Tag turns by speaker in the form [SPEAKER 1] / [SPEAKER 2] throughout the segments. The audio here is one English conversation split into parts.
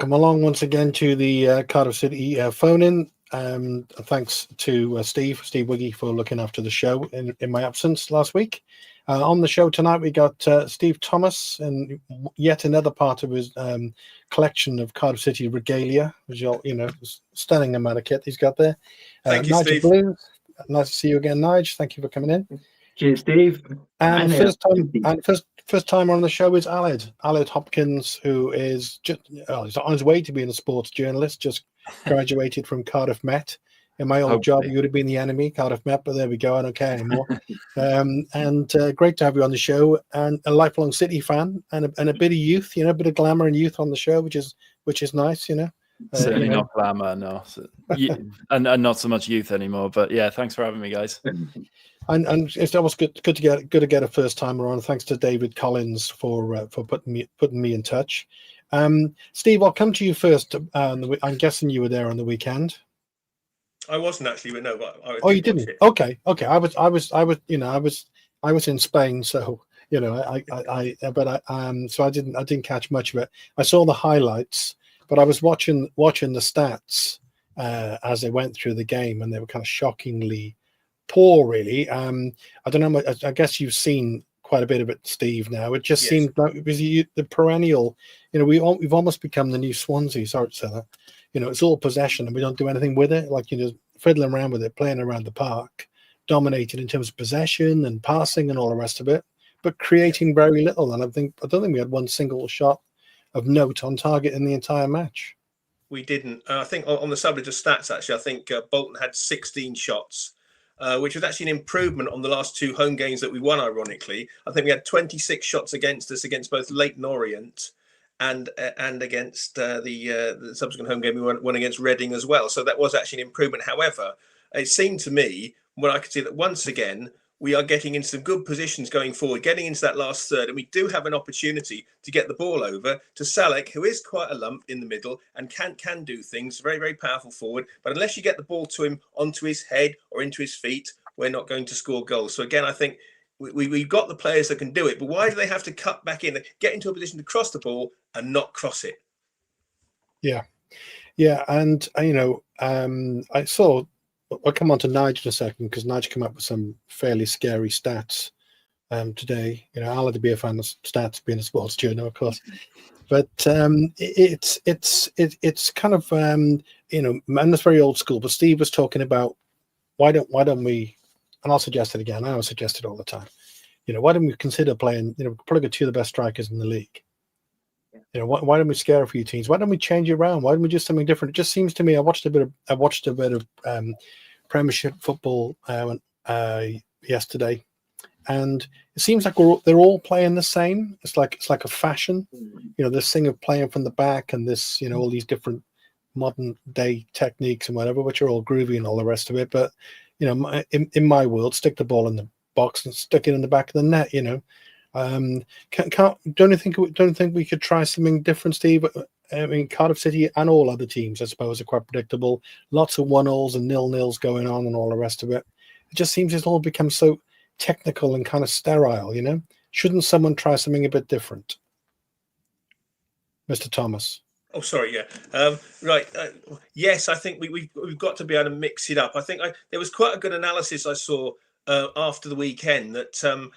[SPEAKER 1] welcome along once again to the Cardiff City phone-in. Thanks to Steve Wiggy, for looking after the show in my absence last week. On the show tonight, we got Steve Thomas and yet another part of his collection of Cardiff City regalia, which stunning amount of kit he's got there.
[SPEAKER 2] Thank you,
[SPEAKER 1] Nigel
[SPEAKER 2] Steve.
[SPEAKER 1] Blue, nice to see you again, Nigel. Thank you for coming in.
[SPEAKER 3] Cheers, Steve.
[SPEAKER 1] And first time on the show is Aled Hopkins, who is he's on his way to being a sports journalist. Just graduated from Cardiff Met. In my old job, you would have been the enemy, Cardiff Met, but there we go. I don't care anymore. And great to have you on the show, and a lifelong City fan, and a bit of youth, a bit of glamour and youth on the show, which is nice,
[SPEAKER 4] Certainly not glamour, no, and not so much youth anymore. But yeah, thanks for having me, guys.
[SPEAKER 1] And it's always good to get a first timer on. Thanks to David Collins for putting me in touch. Steve, I'll come to you first. I'm guessing you were there on the weekend.
[SPEAKER 2] I wasn't actually, but no. But
[SPEAKER 1] you didn't? Okay. I was in Spain, so so I didn't catch much of it. I saw the highlights, but I was watching the stats as they went through the game, and they were kind of shockingly poor, really. I don't know. I guess you've seen quite a bit of it, Steve. Now it just seemed like it was the perennial. We've almost become the new Swansea. Sorry to say that. It's all possession, and we don't do anything with it. Like fiddling around with it, playing around the park, dominating in terms of possession and passing and all the rest of it, but creating very little. And I don't think we had one single shot of note on target in the entire match.
[SPEAKER 2] We didn't. I think on the subject of stats, actually, I think Bolton had 16 shots. Which was actually an improvement on the last two home games that we won, ironically. I think we had 26 shots against us, against both Leyton Orient and against the subsequent home game we won against Reading as well. So that was actually an improvement. However, it seemed to me, when I could see that once again, we are getting into some good positions going forward, getting into that last third, and we do have an opportunity to get the ball over to Salek, who is quite a lump in the middle and can do things, very, very powerful forward. But unless you get the ball to him onto his head or into his feet, we're not going to score goals. So again, I think we've got the players that can do it, but why do they have to cut back in, get into a position to cross the ball and not cross it?
[SPEAKER 1] Yeah, and I saw. I'll come on to Nigel in a second, because Nigel came up with some fairly scary stats today. I'll have to be a fan of stats, being a sports journal, of course. But it's kind of and it's very old school. But Steve was talking about why don't we? And I'll suggest it again. I always suggest it all the time. Why don't we consider playing? Probably got two of the best strikers in the league. Why don't we scare a few teams? Why don't we change it around? Why don't we do something different? It just seems to me. I watched a bit of Premiership football yesterday, and it seems like they're all playing the same. It's like a fashion. This thing of playing from the back, and this all these different modern day techniques and whatever, which are all groovy and all the rest of it. But in my world, stick the ball in the box and stick it in the back of the net. Don't you think we could try something different, Steve? I mean, Cardiff City and all other teams, I suppose, are quite predictable. Lots of 1-0s and 0-0s going on and all the rest of it. It just seems it's all become so technical and kind of sterile, Shouldn't someone try something a bit different? Mr. Thomas.
[SPEAKER 2] Oh, sorry, yeah. Right. Yes, I think we've got to be able to mix it up. I think there was quite a good analysis I saw after the weekend that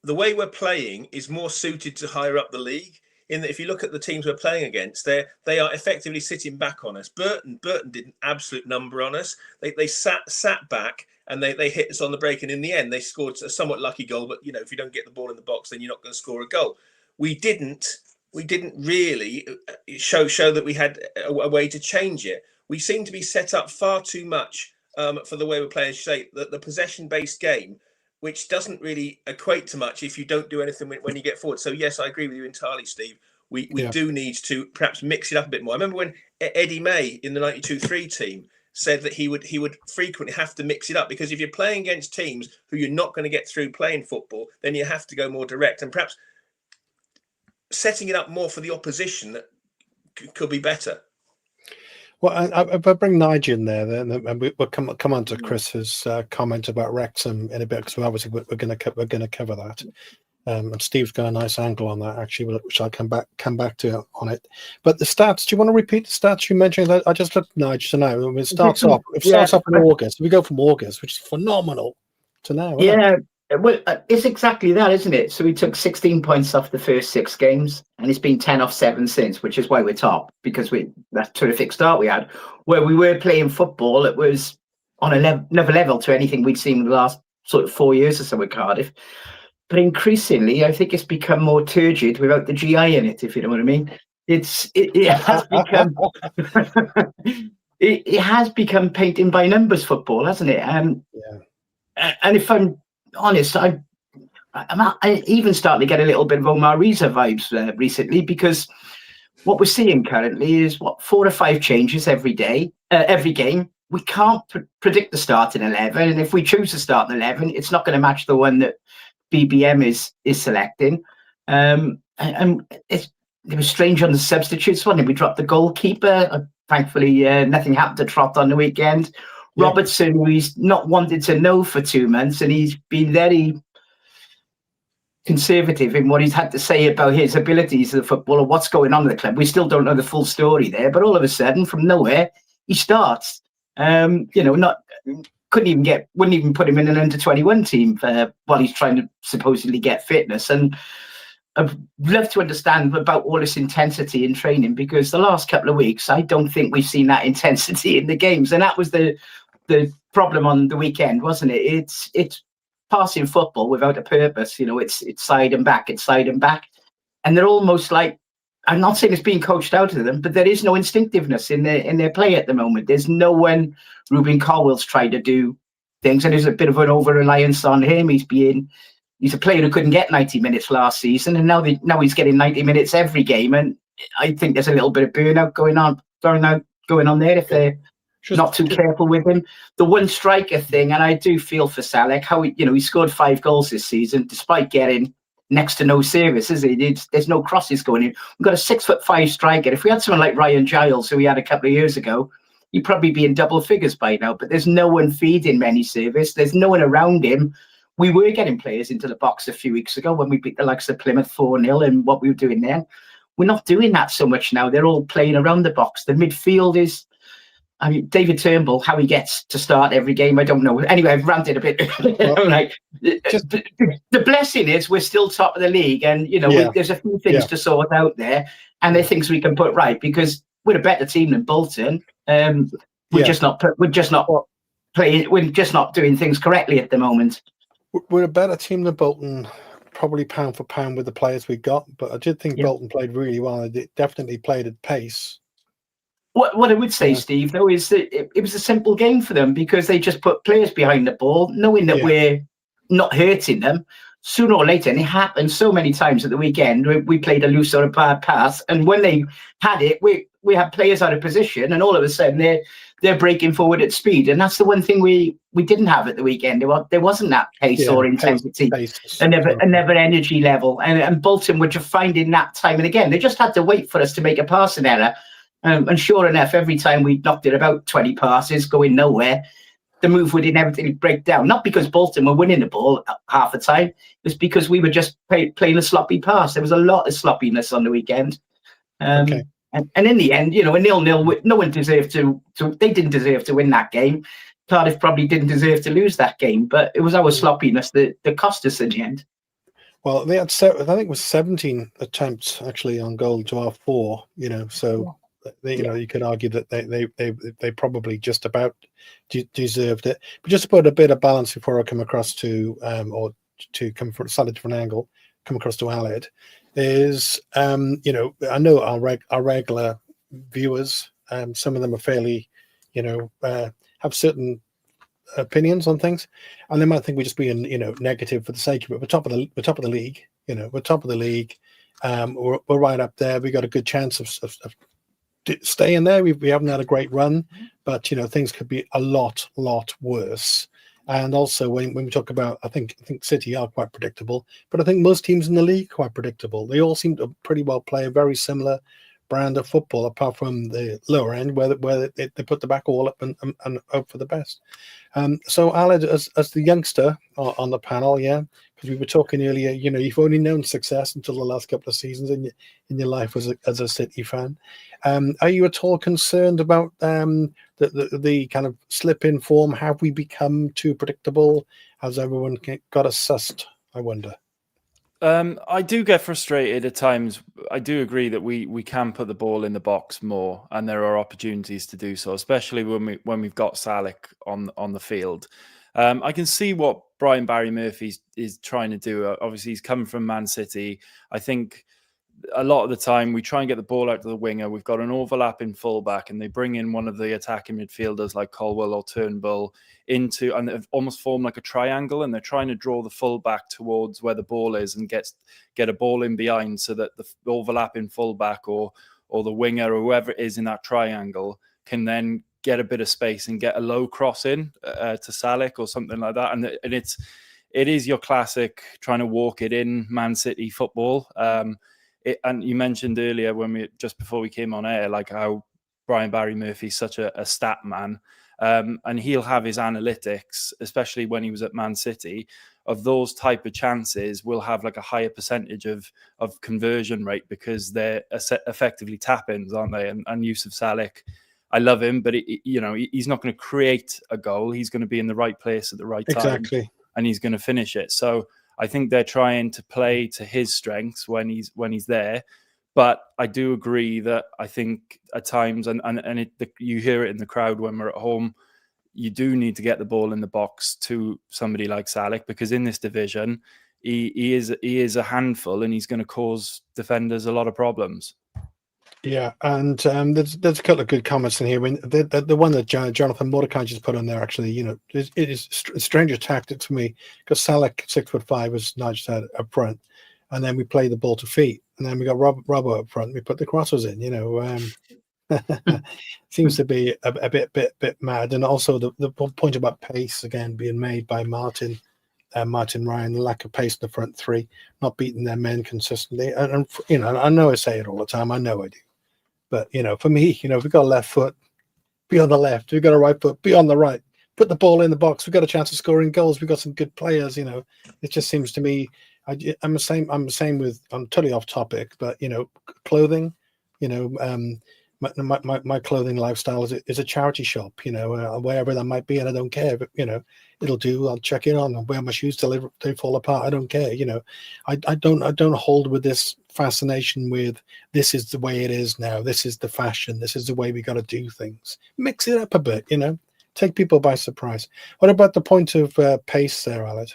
[SPEAKER 2] the way we're playing is more suited to higher up the league. In that, if you look at the teams we're playing against, they are effectively sitting back on us. Burton did an absolute number on us. They sat back and they hit us on the break, and in the end they scored a somewhat lucky goal. But if you don't get the ball in the box, then you're not going to score a goal. We didn't really show that we had a way to change it. We seem to be set up far too much for the way we're playing. The possession-based game, which doesn't really equate to much if you don't do anything when you get forward. So yes, I agree with you entirely, Steve. We do need to perhaps mix it up a bit more. I remember when Eddie May in the 92-3 team said that he would frequently have to mix it up, because if you're playing against teams who you're not going to get through playing football, then you have to go more direct, and perhaps setting it up more for the opposition that could be better.
[SPEAKER 1] Well, if I bring Nigel in there, then and we'll come on to Chris's comment about Wrexham in a bit, because obviously we're going to cover that. And Steve's got a nice angle on that, actually, which I'll come back to on it. But the stats, do you want to repeat the stats you mentioned? I just looked Nigel to know. I mean, it starts off in August. We go from August, which is phenomenal, to now.
[SPEAKER 3] Yeah, well, it's exactly that, isn't it? So we took 16 points off the first 6 games, and it's been 10 off 7 since, which is why we're top, because that terrific start we had. Where we were playing football, it was on another level to anything we'd seen in the last sort of 4 years or so with Cardiff. But increasingly, I think it's become more turgid without the GI in it, if you know what I mean. It has become it has become painting by numbers football, hasn't it? And if I'm honest, I'm even starting to get a little bit of Omar Reza vibes recently, because what we're seeing currently is 4 or 5 changes every game. We can't predict the starting 11, and if we choose to start an 11, it's not going to match the one that BBM is selecting. And it was strange on the substitutes one. We dropped the goalkeeper. Thankfully, nothing happened to Trott on the weekend. Yeah. Robertson, who he's not wanted to know for 2 months, and he's been very conservative in what he's had to say about his abilities as a footballer, what's going on in the club. We still don't know the full story there, but all of a sudden, from nowhere, he starts. Wouldn't even put him in an under-21 team while he's trying to supposedly get fitness. And I'd love to understand about all this intensity in training, because the last couple of weeks, I don't think we've seen that intensity in the games. And that was the problem on the weekend, wasn't it? It's passing football without a purpose. It's side and back, and they're almost like, I'm not saying it's being coached out of them, but there is no instinctiveness in their play at the moment. There's no one. Ruben Colwell's tried to do things, and there's a bit of an over-reliance on him. He's a player who couldn't get 90 minutes last season, and now he's getting 90 minutes every game. And I think there's a little bit of burnout going on there if they're not too careful with him. The one striker thing, and I do feel for Salek, how he scored 5 goals this season despite getting next to no service, is it? There's no crosses going in. We've got a 6'5" striker. If we had someone like Ryan Giles, who we had a couple of years ago, he'd probably be in double figures by now. But there's no one feeding many service. There's no one around him. We were getting players into the box a few weeks ago when we beat the likes of Plymouth 4-0 and what we were doing then. We're not doing that so much now. They're all playing around the box. The midfield is, David Turnbull, how he gets to start every game, I don't know. Anyway, I've ranted a bit. The blessing is we're still top of the league, and there's a few things to sort out there, and there are things we can put right, because we're a better team than Bolton. We're just not playing. We're just not doing things correctly at the moment.
[SPEAKER 1] We're a better team than Bolton, probably pound for pound with the players we got. But I did think Bolton played really well. They definitely played at pace.
[SPEAKER 3] What I would say, Steve, though, is that it was a simple game for them, because they just put players behind the ball, knowing that we're not hurting them. Sooner or later, and it happened so many times at the weekend, we played a loose or a bad pass, and when they had it, we had players out of position, and all of a sudden they're breaking forward at speed. And that's the one thing we didn't have at the weekend. There wasn't that pace or intensity, another energy level. And Bolton were just finding that time and again. They just had to wait for us to make a passing error. And sure enough, every time we knocked it about 20 passes, going nowhere, the move would inevitably break down. Not because Bolton were winning the ball half the time. It was because we were just playing a sloppy pass. There was a lot of sloppiness on the weekend. And in the end, a 0-0, no one deserved to. They didn't deserve to win that game. Cardiff probably didn't deserve to lose that game, but it was our sloppiness that cost us in the end.
[SPEAKER 1] Well, they had, I think it was 17 attempts actually on goal to our 4. So. You could argue that they probably just about deserved it. But just to put a bit of balance before I come across to come from a slightly different angle, come across to Aled, is I know our regular viewers, some of them are fairly, have certain opinions on things, and they might think we're just being negative for the sake of it. We're top of the league. We're top of the league. We're right up there. We got a good chance of staying there. We haven't had a great run, but things could be a lot worse. And also when we talk about, I think City are quite predictable, but I think most teams in the league are quite predictable. They all seem to pretty well play a very similar brand of football, apart from the lower end where they put the back all up and hope for the best. So Aled, as the youngster on the panel, because we were talking earlier, you've only known success until the last couple of seasons in your life as a City fan. Are you at all concerned about the kind of slip in form? Have we become too predictable? Has everyone got us sussed, I wonder?
[SPEAKER 4] I do get frustrated at times. I do agree that we can put the ball in the box more, and there are opportunities to do so, especially when we've got Salek on the field. I can see what Brian Barry Murphy is trying to do. Obviously, he's come from Man City. I think a lot of the time we try and get the ball out to the winger. We've got an overlap in fullback, and they bring in one of the attacking midfielders like Colwell or Turnbull into, and they've almost formed like a triangle, and they're trying to draw the fullback towards where the ball is and get a ball in behind, so that the overlap in fullback or the winger or whoever it is in that triangle can then get a bit of space and get a low cross in to Salek or something like that. And it is your classic trying to walk it in Man City football. And you mentioned earlier just before we came on air, like how Brian Barry Murphy's such a stat man, and he'll have his analytics, especially when he was at Man City, of those type of chances will have like a higher percentage of conversion rate because they're effectively tap-ins, aren't they? And Yusuf Salek, I love him, but he's not going to create a goal. He's going to be in the right place at the right time,
[SPEAKER 1] exactly,
[SPEAKER 4] and he's going to finish it. So I think they're trying to play to his strengths when he's there. But I do agree that I think at times, you hear it in the crowd when we're at home, you do need to get the ball in the box to somebody like Salek, because in this division, he is a handful, and he's going to cause defenders a lot of problems.
[SPEAKER 1] Yeah, and there's a couple of good comments in here. When the one that Jonathan Mordecai just put on there, actually, it is a stranger tactic for me, because Salek 6'5" was Nigel said up front, and then we play the ball to feet, and then we got Robbo up front. We put the crosses in. Seems to be a bit mad, and also the point about pace again being made by Martin Ryan, the lack of pace in the front three, not beating their men consistently, and I know I say it all the time. I know I do. But, for me, if we've got a left foot, be on the left. We've got a right foot, be on the right. Put the ball in the box. We've got a chance of scoring goals. We've got some good players, It just seems to me, I'm the same with, I'm totally off topic, but, clothing, my clothing lifestyle is a charity shop, wherever that might be, and I don't care, but, it'll do. I'll check in on and wear my shoes till they fall apart. I don't care, I don't hold with this fascination with this is the way it is now. This is the fashion. This is the way we got to do things. Mix it up a bit, take people by surprise. What about the point of pace there, Alex?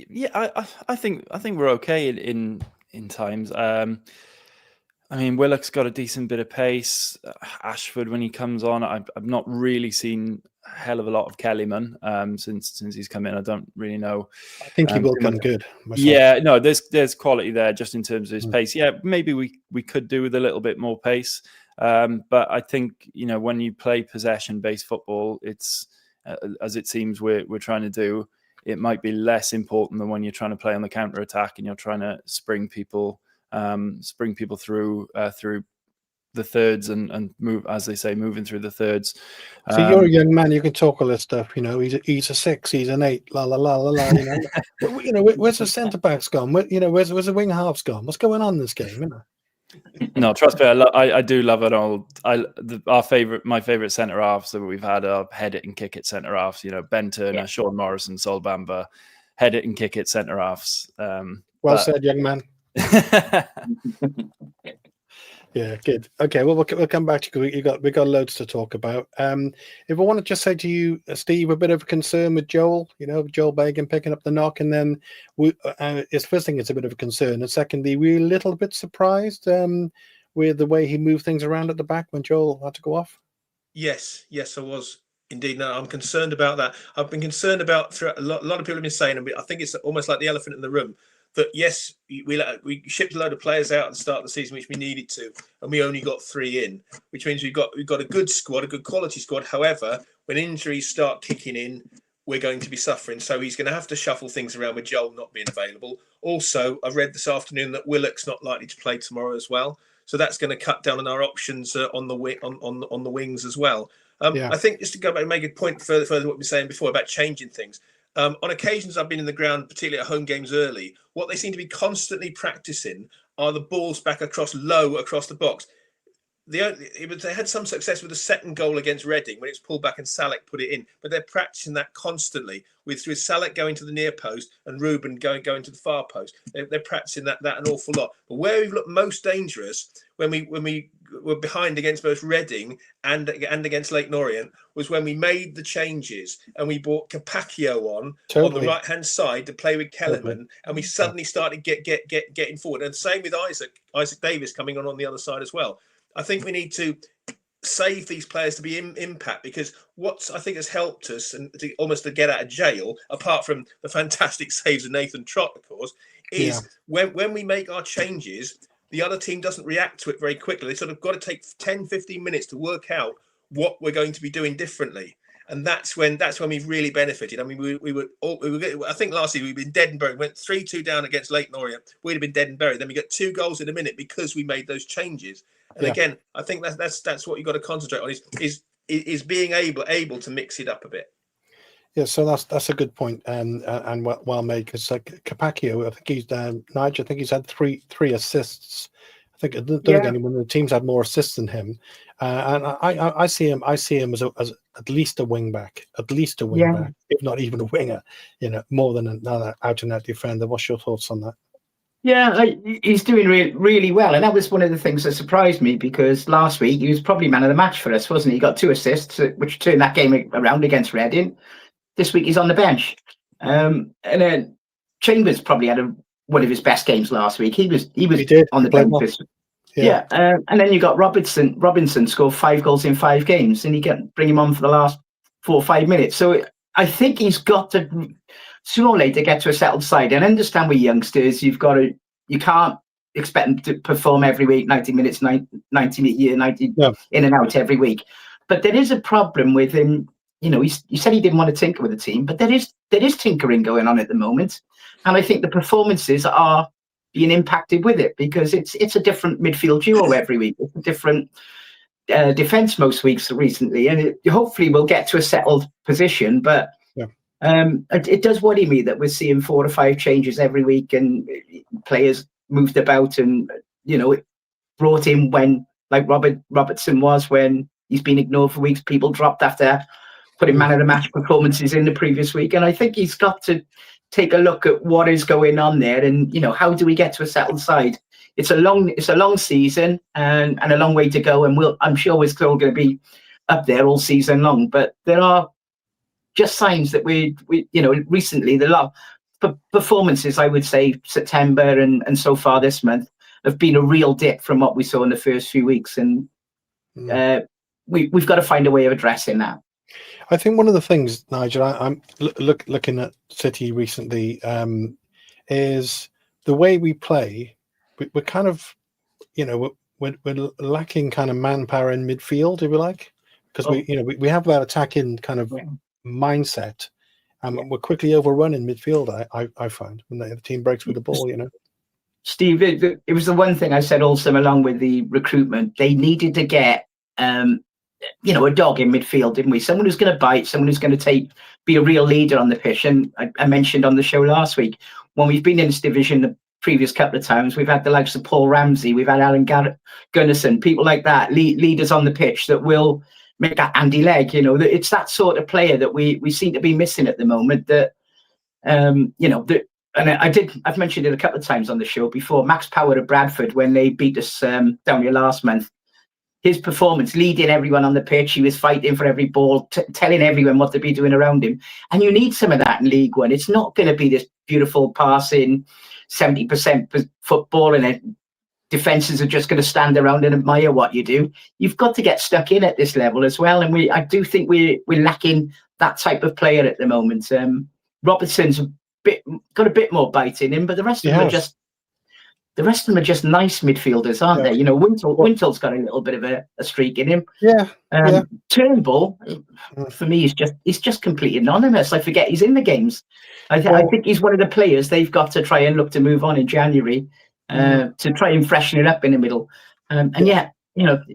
[SPEAKER 4] Yeah, I think we're okay in times. I mean, Willock's got a decent bit of pace. Ashford, when he comes on, I've not really seen a hell of a lot of Kellyman since he's come in. I don't really know.
[SPEAKER 1] I think he will come good. Myself.
[SPEAKER 4] Yeah, no, there's quality there just in terms of his pace. Yeah, maybe we could do with a little bit more pace. But I think, when you play possession-based football, it's as it seems we're trying to do, it might be less important than when you're trying to play on the counter-attack and you're trying to spring people through the thirds and move, as they say, moving through the thirds.
[SPEAKER 1] So you're a young man, you can talk all this stuff, he's a 6, he's an 8, la la la la la, where's the centre backs gone? Where's the wing halves gone? What's going on in this game?
[SPEAKER 4] No, trust me, I do love it all. My favourite centre halves that we've had are head it and kick it centre halves. Ben Turner, Sean Morrison, Sol Bamba, head it and kick it centre halves.
[SPEAKER 1] Well said, young man. Yeah, good. Okay, well, we'll come back to you. We got loads to talk about. If I want to just say to you, Steve, a bit of a concern with Joel. Joel Bagan picking up the knock, and then his first thing, it's a bit of a concern, and secondly, we're a little bit surprised with the way he moved things around at the back when Joel had to go off. Yes,
[SPEAKER 2] I was indeed. No, I'm concerned about that. I've been concerned about throughout. A lot of people have been saying, and I think it's almost like the elephant in the room, that yes, we shipped a load of players out at the start of the season, which we needed to, and we only got 3 in, which means we've got a good squad, a good quality squad. However, when injuries start kicking in, we're going to be suffering. So he's going to have to shuffle things around with Joel not being available. Also, I've read this afternoon that Willock's not likely to play tomorrow as well, so that's going to cut down on our options on the wings as well. I think just to go back and make a point further what we were saying before about changing things. On occasions, I've been in the ground, particularly at home games early. What they seem to be constantly practicing are the balls back across the box. They had some success with the second goal against Reading when it's pulled back and Salek put it in, but they're practicing that constantly with Salek going to the near post and Ruben going to the far post. They're practicing that an awful lot. But where we've looked most dangerous when we were behind against both Reading and against Leyton Orient was when we made the changes and we brought Capaccio on the right hand side to play with Kellerman, and we suddenly started getting forward. And same with Isaac Davis coming on the other side as well. I think we need to save these players to be impact, because what I think has helped us and almost to get out of jail, apart from the fantastic saves of Nathan Trott, of course, is when we make our changes, the other team doesn't react to it very quickly. They sort of got to take 10, 15 minutes to work out what we're going to be doing differently. And that's when we've really benefited. I mean, we were I think last year we've been dead and buried. Went 3-2 down against Leyton Orient. We'd have been dead and buried. Then we got 2 goals in a minute because we made those changes. And again, I think that's what you've got to concentrate on is being able to mix it up a bit.
[SPEAKER 1] Yeah, so that's a good point, and well made, because Capaccio, I think he's Nigel. I think he's had three assists. I think anyone in the team's had more assists than him, and I see him as at least a wing back, if not even a winger. More than another out and out defender. What's your thoughts on that?
[SPEAKER 3] Yeah, he's doing really well, and that was one of the things that surprised me, because last week he was probably man of the match for us, wasn't he? He got 2 assists, which turned that game around against Reading. This week he's on the bench, and then Chambers probably had one of his best games last week. He was on the bench. And then you got Robinson scored 5 goals in 5 games, and you bring him on for the last 4 or 5 minutes. So I think he's got to sooner or later get to a settled side. And understand with youngsters, you can't expect them to perform every week, 90 minutes, 90 in and out every week. But there is a problem with him. He said he didn't want to tinker with the team, but there is tinkering going on at the moment, and I think the performances are being impacted with it, because it's a different midfield duo every week. It's a different defence most weeks recently, and hopefully we'll get to a settled position. But it does worry me that we're seeing 4 or 5 changes every week, and players moved about, and brought in when, like Robertson was, when he's been ignored for weeks. People dropped after putting man of the match performances in the previous week, and I think he's got to take a look at what is going on there, and how do we get to a settled side? It's a long season and a long way to go, and I'm sure we're still going to be up there all season long. But there are just signs that we recently the performances, I would say September and so far this month, have been a real dip from what we saw in the first few weeks, and we've got to find a way of addressing that.
[SPEAKER 1] I think one of the things, Nigel, I'm looking at City recently, is the way we play. We're kind of, we're lacking kind of manpower in midfield, if you like, because we have that attacking kind of mindset, and we're quickly overrun in midfield. I find when the team breaks with the ball,
[SPEAKER 3] Steve, it was the one thing I said also along with the recruitment. They needed to get a dog in midfield, didn't we? Someone who's going to bite, someone who's going to be a real leader on the pitch. And I mentioned on the show last week, when we've been in this division the previous couple of times, we've had the likes of Paul Ramsey, we've had Alan Gunnison, people like that, leaders on the pitch that will make that Andy Legg. It's that sort of player that we seem to be missing at the moment. That I've mentioned it a couple of times on the show before. Max Power of Bradford, when they beat us down here last month. His performance, leading everyone on the pitch, he was fighting for every ball, telling everyone what to be doing around him. And you need some of that in League One. It's not going to be this beautiful passing, 70% football, and defences are just going to stand around and admire what you do. You've got to get stuck in at this level as well. And I do think we're lacking that type of player at the moment. Robertson's got a bit more bite in him, but the rest of them are just. The rest of them are just nice midfielders, aren't they? Wintel's got a little bit of a streak in him. Turnbull, for me, he's just completely anonymous. I forget he's in the games. I think he's one of the players they've got to try and look to move on in January to try and freshen it up in the middle.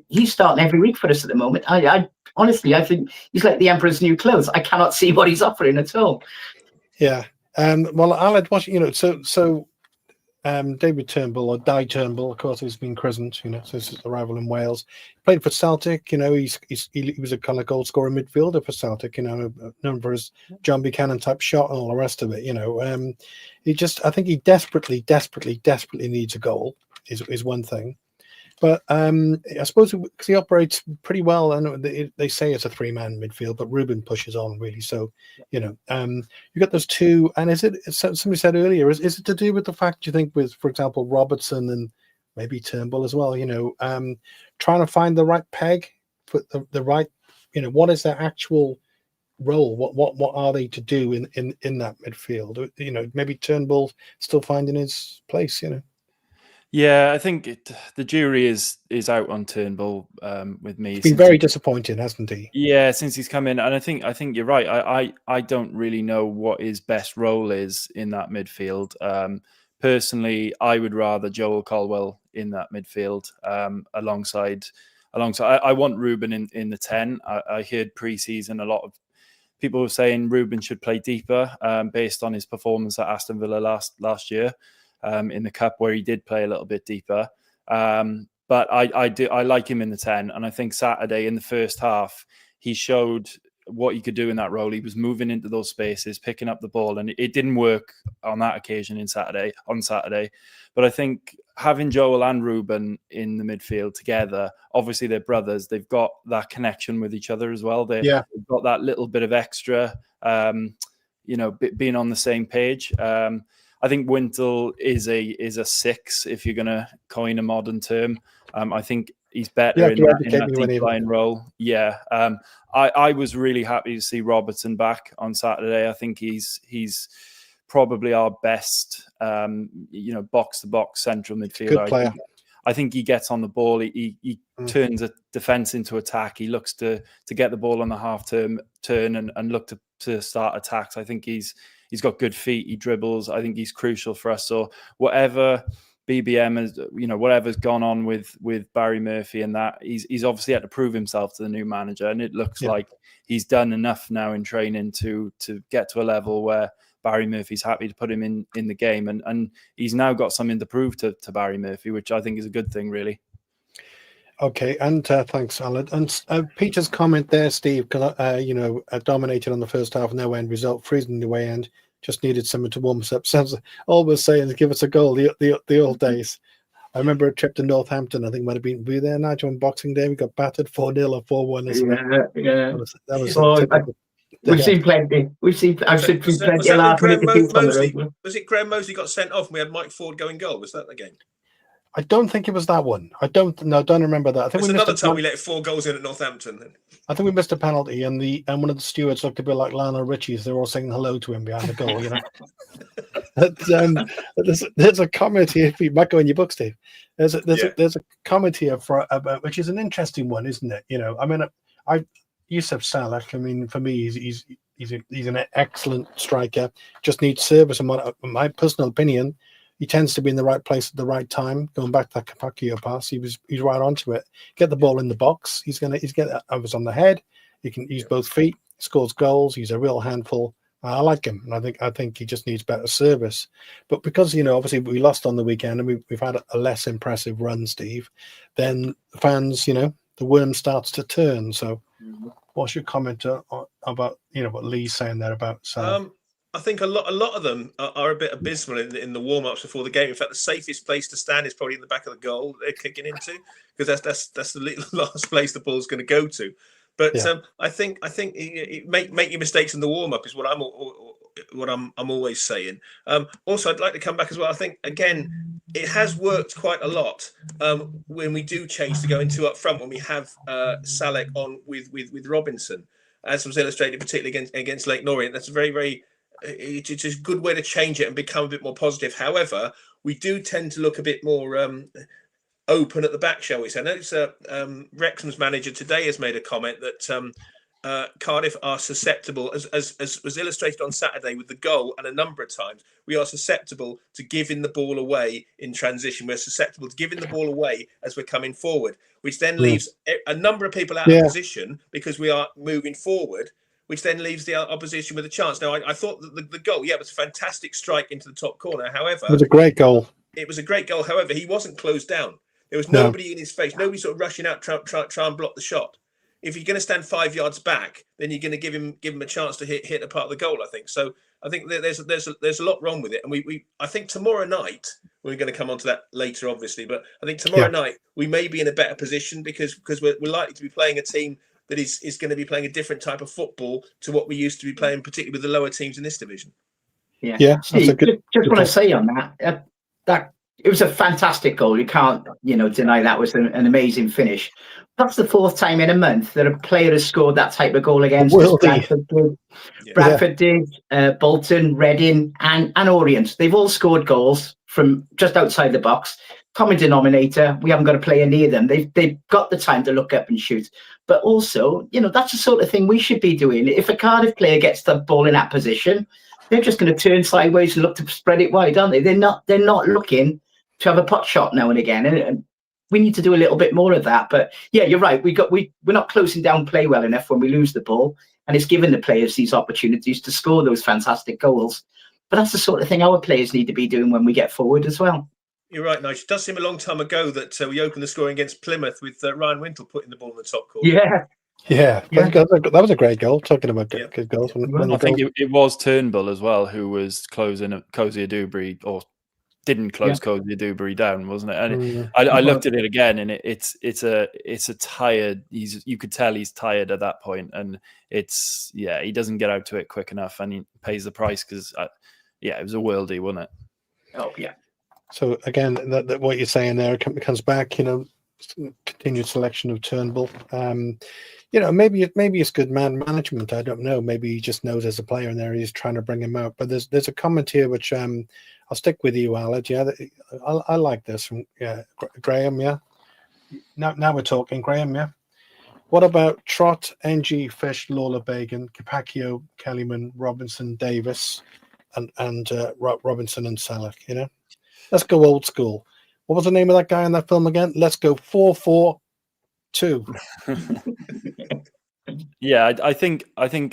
[SPEAKER 3] He's starting every week for us at the moment. I honestly think he's like the Emperor's new clothes. I cannot see what he's offering at all.
[SPEAKER 1] Yeah. Well, Alan, what David Turnbull, or Di Turnbull, of course, he's been christened. So this is the rival in Wales. Played for Celtic. He was a kind of goal scorer midfielder for Celtic. Known for his John Buchanan type shot and all the rest of it. I think he desperately needs a goal. Is one thing. But I suppose because he operates pretty well, I know they say it's a three-man midfield, but Ruben pushes on really. So, you got those two. And somebody said earlier, is it to do with the fact you think with, for example, Robertson and maybe Turnbull as well? Trying to find the right peg, put the right, what is their actual role? What are they to do in that midfield? Maybe Turnbull still finding his place.
[SPEAKER 4] Yeah, I think the jury is out on Turnbull with me.
[SPEAKER 1] He's been very disappointing, hasn't he?
[SPEAKER 4] Yeah, since he's come in, and I think you're right. I don't really know what his best role is in that midfield. Personally, I would rather Joel Colwell in that midfield alongside. I want Ruben in the 10. I heard pre-season a lot of people were saying Ruben should play deeper based on his performance at Aston Villa last year. In the cup where he did play a little bit deeper. But I like him in the 10. And I think Saturday in the first half, he showed what he could do in that role. He was moving into those spaces, picking up the ball, and it didn't work on that occasion on Saturday. But I think having Joel and Ruben in the midfield together, obviously they're brothers. They've got that connection with each other as well. They've got that little bit of extra, being on the same page. I think Wintle is a 6 if you're going to coin a modern term. I think he's better in that deep line role. Yeah. I was really happy to see Robertson back on Saturday. I think he's probably our best, box to box central midfielder.
[SPEAKER 1] Good player.
[SPEAKER 4] I think he gets on the ball. He turns a defense into attack. He looks to get the ball on the half turn and look to start attacks. I think he's got good feet. He dribbles. I think he's crucial for us. So whatever BBM is, whatever's gone on with Barry Murphy and that, he's obviously had to prove himself to the new manager. And it looks like he's done enough now in training to get to a level where Barry Murphy's happy to put him in the game. And he's now got something to prove to Barry Murphy, which I think is a good thing, really.
[SPEAKER 1] Okay, and thanks, Alan. And Peter's comment there, Steve, dominated on the first half, no end result, freezing the way end. Just needed someone to warm us up. Sounds always saying, give us a goal. The old days. I remember a trip to Northampton. I think might have been. Were you there, Nigel, on Boxing Day? We got battered 4-0 or 4-1.
[SPEAKER 3] Yeah.
[SPEAKER 1] That was typical.
[SPEAKER 3] We've seen plenty. I've seen plenty of last minute defeats on the road.
[SPEAKER 2] Was it Graham Mosley got sent off and we had Mike Ford going goal? Was that the game?
[SPEAKER 1] I don't think it was that one. I don't remember that. I think
[SPEAKER 2] it's another time we let 4 goals in at Northampton. Then
[SPEAKER 1] I think we missed a penalty, and one of the stewards looked a bit like Lionel Richie's. They were all saying hello to him behind the goal. There's a comment here. You might go in your book, Steve. There's a comment here about which is an interesting one, isn't it? Yusuf Salak. I mean, for me, he's an excellent striker. Just needs service. And my personal opinion, he tends to be in the right place at the right time. Going back to that Capaccio pass, he's right onto it. Get the ball in the box. He's get others on the head. He can use both feet. He scores goals. He's a real handful. I like him, and I think he just needs better service. But because obviously we lost on the weekend, and we've had a less impressive run, Steve. Then the fans, the worm starts to turn. So, what's your comment about what Lee's saying there about Salah?
[SPEAKER 2] I think a lot of them are a bit abysmal in the warm-ups before the game. In fact, the safest place to stand is probably in the back of the goal they're kicking into, because that's the last place the ball's going to go to. But I think make your mistakes in the warm-up is what I'm always saying. Also, I'd like to come back as well. I think again it has worked quite a lot when we do change to go into up front when we have Salek on with Robinson, as was illustrated particularly against Lake Norient. That's a very it's a good way to change it and become a bit more positive. However, we do tend to look a bit more open at the back, shall we say. I notice Wrexham's manager today has made a comment that Cardiff are susceptible, as was illustrated on Saturday with the goal, and a number of times, we are susceptible to giving the ball away in transition. We're susceptible to giving the ball away as we're coming forward, which then leaves a number of people out of position because we are moving forward. which then leaves the opposition with a chance. Now, I thought that the goal, it was a fantastic strike into the top corner. However,
[SPEAKER 1] it was a great goal.
[SPEAKER 2] It was a great goal. However, he wasn't closed down. There was
[SPEAKER 1] No.
[SPEAKER 2] nobody in his face. Nobody sort of rushing out, try and block the shot. If you're going to stand 5 yards back, then you're going to give him a chance to hit a part of the goal, I think. So I think that there's a lot wrong with it. And I think tomorrow night, we're going to come on to that later, obviously, but I think tomorrow night we may be in a better position because we're likely to be playing a team that is going to be playing a different type of football to what we used to be playing, particularly with the lower teams in this division.
[SPEAKER 3] Yeah. Steve, just want to say on that, that it was a fantastic goal. You can't, deny that was an amazing finish. That's the fourth time in a month that a player has scored that type of goal against us. Bradford did, Bolton, Reading, and Orient. They've all scored goals from just outside the box. Common denominator, we haven't got to play near them. They've got the time to look up and shoot. But also, that's the sort of thing we should be doing. If a Cardiff player gets the ball in that position, they're just going to turn sideways and look to spread it wide, aren't they? They're not looking to have a pot shot now and again. And we need to do a little bit more of that. But yeah, you're right. We're not closing down play well enough when we lose the ball. And it's given the players these opportunities to score those fantastic goals. But that's the sort of thing our players need to be doing when we get forward as well.
[SPEAKER 2] You're right, Nigel. It does seem a long time ago that we opened the scoring against Plymouth with Ryan Wintle putting the ball in the top corner.
[SPEAKER 1] Yeah. That was a great goal. Talking about good goals.
[SPEAKER 4] I think it was Turnbull as well who was closing Cozy Dewberry, or didn't close Cozy Dewberry down, wasn't it? And I looked at it again, and it's a tired. You could tell he's tired at that point, and he doesn't get out to it quick enough, and he pays the price because it was a worldie, wasn't it?
[SPEAKER 3] Oh yeah.
[SPEAKER 1] So again, that what you're saying there comes back. Continued selection of Turnbull. Maybe it's good man management. I don't know. Maybe he just knows as a player in there he's trying to bring him out. But there's a comment here which I'll stick with you, Aled. Yeah, I like this from Graham. Yeah. Now we're talking, Graham. Yeah. What about Trott, NG, Fish, Lawler, Bagan, Capaccio, Kellyman, Robinson, Davis, and Robinson and Salek? Let's go old school. What was the name of that guy in that film again? Let's go 4-4-2.
[SPEAKER 4] Yeah, I think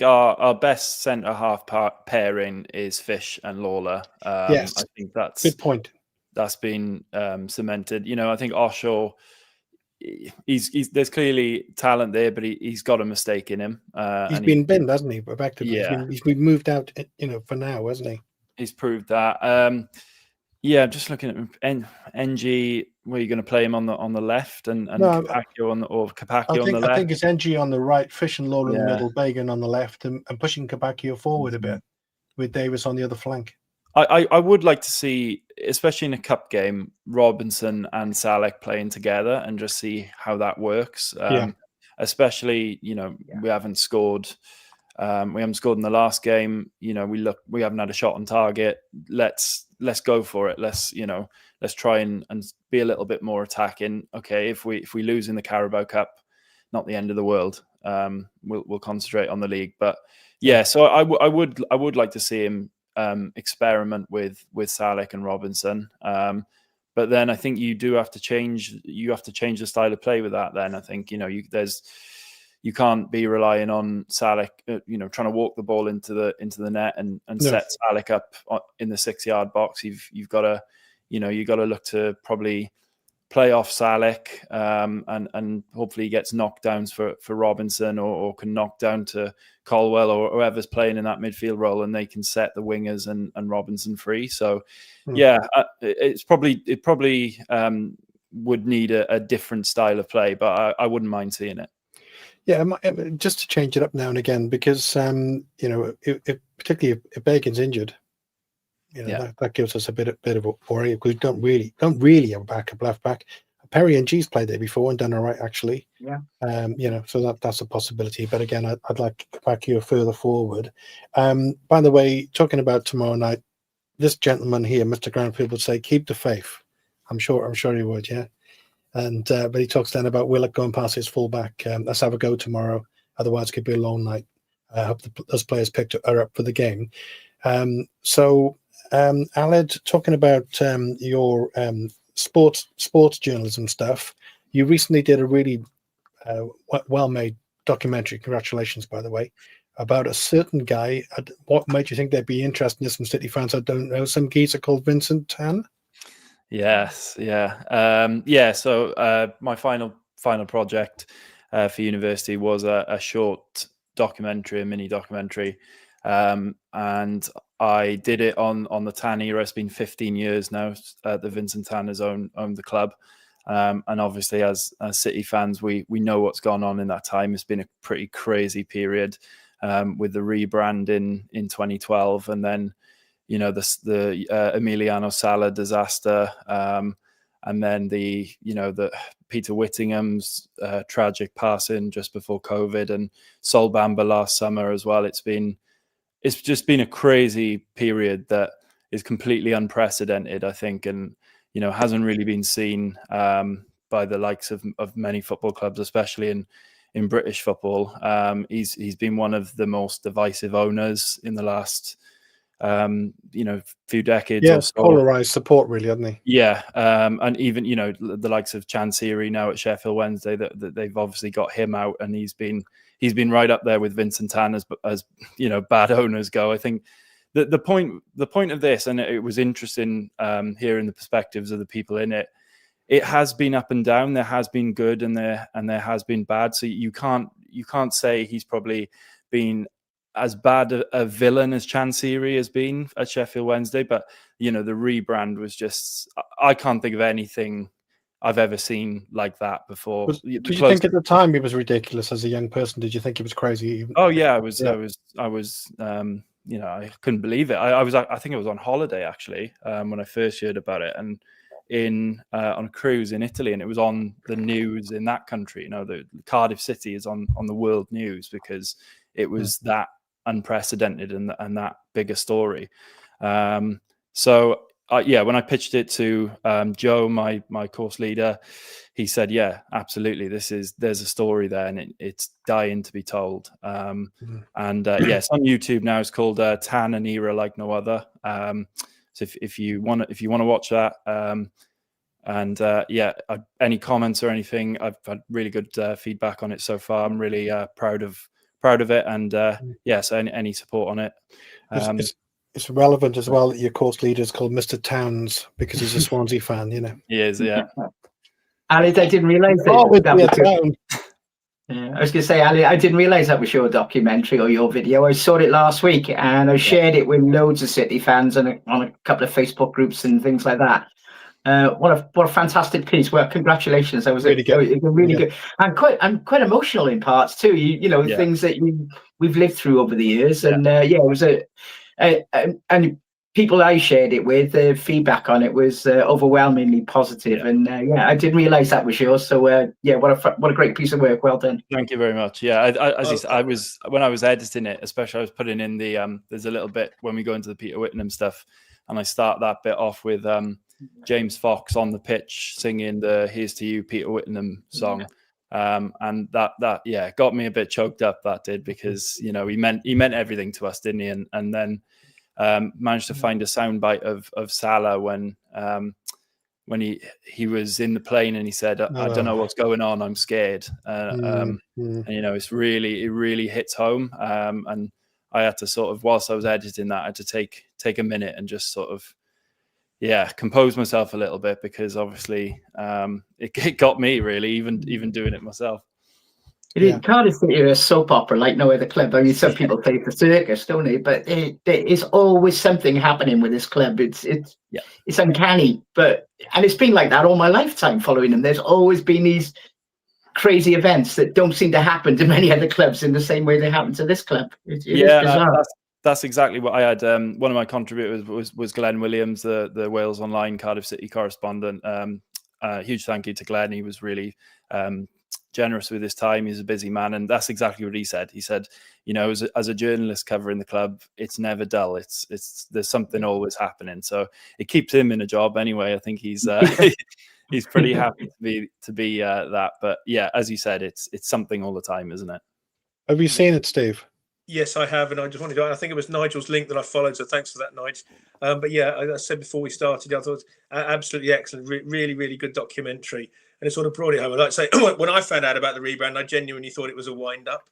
[SPEAKER 4] our best centre half pairing is Fish and Lawler.
[SPEAKER 1] Yes,
[SPEAKER 4] I think that's
[SPEAKER 1] good point.
[SPEAKER 4] That's been cemented. I think Oshaw, there's clearly talent there, but he's got a mistake in him.
[SPEAKER 1] He's been binned, hasn't he? Effectively, he's been moved out. For now, hasn't he?
[SPEAKER 4] He's proved that. I'm just looking at NG. Where are you going to play him on the left and Capaccio on the left?
[SPEAKER 1] I think it's NG on the right, Fish and Lawler in the middle, Bagan on the left, and pushing Capaccio forward a bit with Davis on the other flank.
[SPEAKER 4] I would like to see, especially in a cup game, Robinson and Salek playing together and just see how that works. Especially, we haven't scored. We haven't scored in the last game. We haven't had a shot on target. Let's go for it. Let's try and be a little bit more attacking. Okay, if we lose in the Carabao Cup, not the end of the world. We'll concentrate on the league. But so I would like to see him experiment with Salek and Robinson. But then I think you do have to change. You have to change the style of play with that. Then I think you can't be relying on Salek, trying to walk the ball into the net and set Salek up in the 6-yard box. You've got to, look to probably play off Salek and hopefully he gets knockdowns for Robinson or can knock down to Colwell or whoever's playing in that midfield role, and they can set the wingers and Robinson free. So it probably would need a different style of play, but I wouldn't mind seeing it.
[SPEAKER 1] Yeah, just to change it up now and again, because if particularly if Bacon's injured, that gives us a bit of a worry because we don't really have a backup left back. Perry and G's played there before and done all right actually.
[SPEAKER 3] Yeah.
[SPEAKER 1] So that's a possibility. But again, I'd like to back you further forward. By the way, talking about tomorrow night, this gentleman here, Mr. Granfield, would say keep the faith. I'm sure he would. Yeah. And but he talks then about Willock going past his fullback. Let's have a go tomorrow. Otherwise, it could be a long night. I hope those players are up for the game. Aled, talking about your sports journalism stuff, you recently did a really well-made documentary. Congratulations, by the way, about a certain guy. What made you think they'd be interested in some City fans? I don't know. Some geezer called Vincent Tan.
[SPEAKER 4] Yes, yeah. So my final project for university was a short documentary, a mini documentary, and I did it on the Tan era. It's been 15 years now that Vincent Tan has owned the club, and obviously as City fans, we know what's gone on in that time. It's been a pretty crazy period with the rebrand in 2012, and then the Emiliano Sala disaster, and then the Peter Whittingham's tragic passing just before COVID, and Sol Bamba last summer as well. It's just been a crazy period that is completely unprecedented, I think, and hasn't really been seen by the likes of many football clubs, especially in British football. He's been one of the most divisive owners in the last few decades or so.
[SPEAKER 1] Polarized support, really, hasn't he?
[SPEAKER 4] Yeah, and even the likes of Chansiri now at Sheffield Wednesday, that they've obviously got him out, and he's been right up there with Vincent Tan as bad owners go. I think the point of this, and it was interesting hearing the perspectives of the people in it. It has been up and down. There has been good, and there has been bad. So you can't say he's probably been as bad a villain as Chansiri has been at Sheffield Wednesday, but the rebrand was just, I can't think of anything I've ever seen like that before.
[SPEAKER 1] Did you think at the time he was ridiculous as a young person? Did you think he was crazy?
[SPEAKER 4] Oh yeah, I was I couldn't believe it. I think I was on holiday actually when I first heard about it, and on a cruise in Italy, and it was on the news in that country. The Cardiff City is on the world news because it was that unprecedented and that bigger story. So when I pitched it to Joe, my course leader, he said, yeah, absolutely, there's a story there, and it's dying to be told. And it's on YouTube now. It's called Tan, an Era Like No Other. So if you want to watch that, any comments or anything, I've had really good feedback on it so far. I'm really proud of it, and so any support on it.
[SPEAKER 1] It's relevant as well that your course leader is called Mr. Towns because he's a Swansea fan.
[SPEAKER 4] He is, yeah.
[SPEAKER 3] Ali, I didn't realise that. I was going to say, Ali, I didn't realise that was your documentary or your video. I saw it last week, and I shared it with loads of City fans on a couple of Facebook groups and things like that. What a fantastic piece! Well, congratulations. That was really good, and quite emotional in parts too. Things that we've lived through over the years, and it was and people I shared it with, the feedback on it was overwhelmingly positive, and I didn't realise that was yours. So what a great piece of work. Well done.
[SPEAKER 4] Thank you very much. Yeah, I was when I was editing it, especially I was putting in the there's a little bit when we go into the Peter Whittingham stuff, and I start that bit off with James Fox on the pitch singing the "Here's to You" Peter Whittingham song, and that got me a bit choked up. That did, because he meant everything to us, didn't he? And then managed to find a soundbite of Salah when he was in the plane and he said, "I don't know what's going on. I'm scared." And it really hits home. And I had to sort of, whilst I was editing that, I had to take a minute and just sort of compose myself a little bit, because obviously it got me really, even doing it myself.
[SPEAKER 3] Cardiff City are a soap opera like no other club. I mean, some people say it's a circus, don't they? But there is always something happening with this club. It's uncanny, and it's been like that all my lifetime following them. There's always been these crazy events that don't seem to happen to many other clubs in the same way they happen to this club. It is bizarre.
[SPEAKER 4] That's exactly what I had. One of my contributors was Glenn Williams, the Wales Online Cardiff City correspondent. Huge thank you to Glenn. He was really generous with his time. He's a busy man, and that's exactly what he said. He said, as a journalist covering the club, it's never dull. It's there's something always happening. So it keeps him in a job anyway. I think he's he's pretty happy to be that. But yeah, as you said, it's something all the time, isn't it?
[SPEAKER 1] Have you seen it, Steve?
[SPEAKER 2] Yes, I have, and I just wanted to. I think it was Nigel's link that I followed, so thanks for that, Nigel. But yeah, I said before we started, I thought it was absolutely excellent, really, really good documentary, and it sort of brought it home. I'd like to say, when I found out about the rebrand, I genuinely thought it was a wind-up.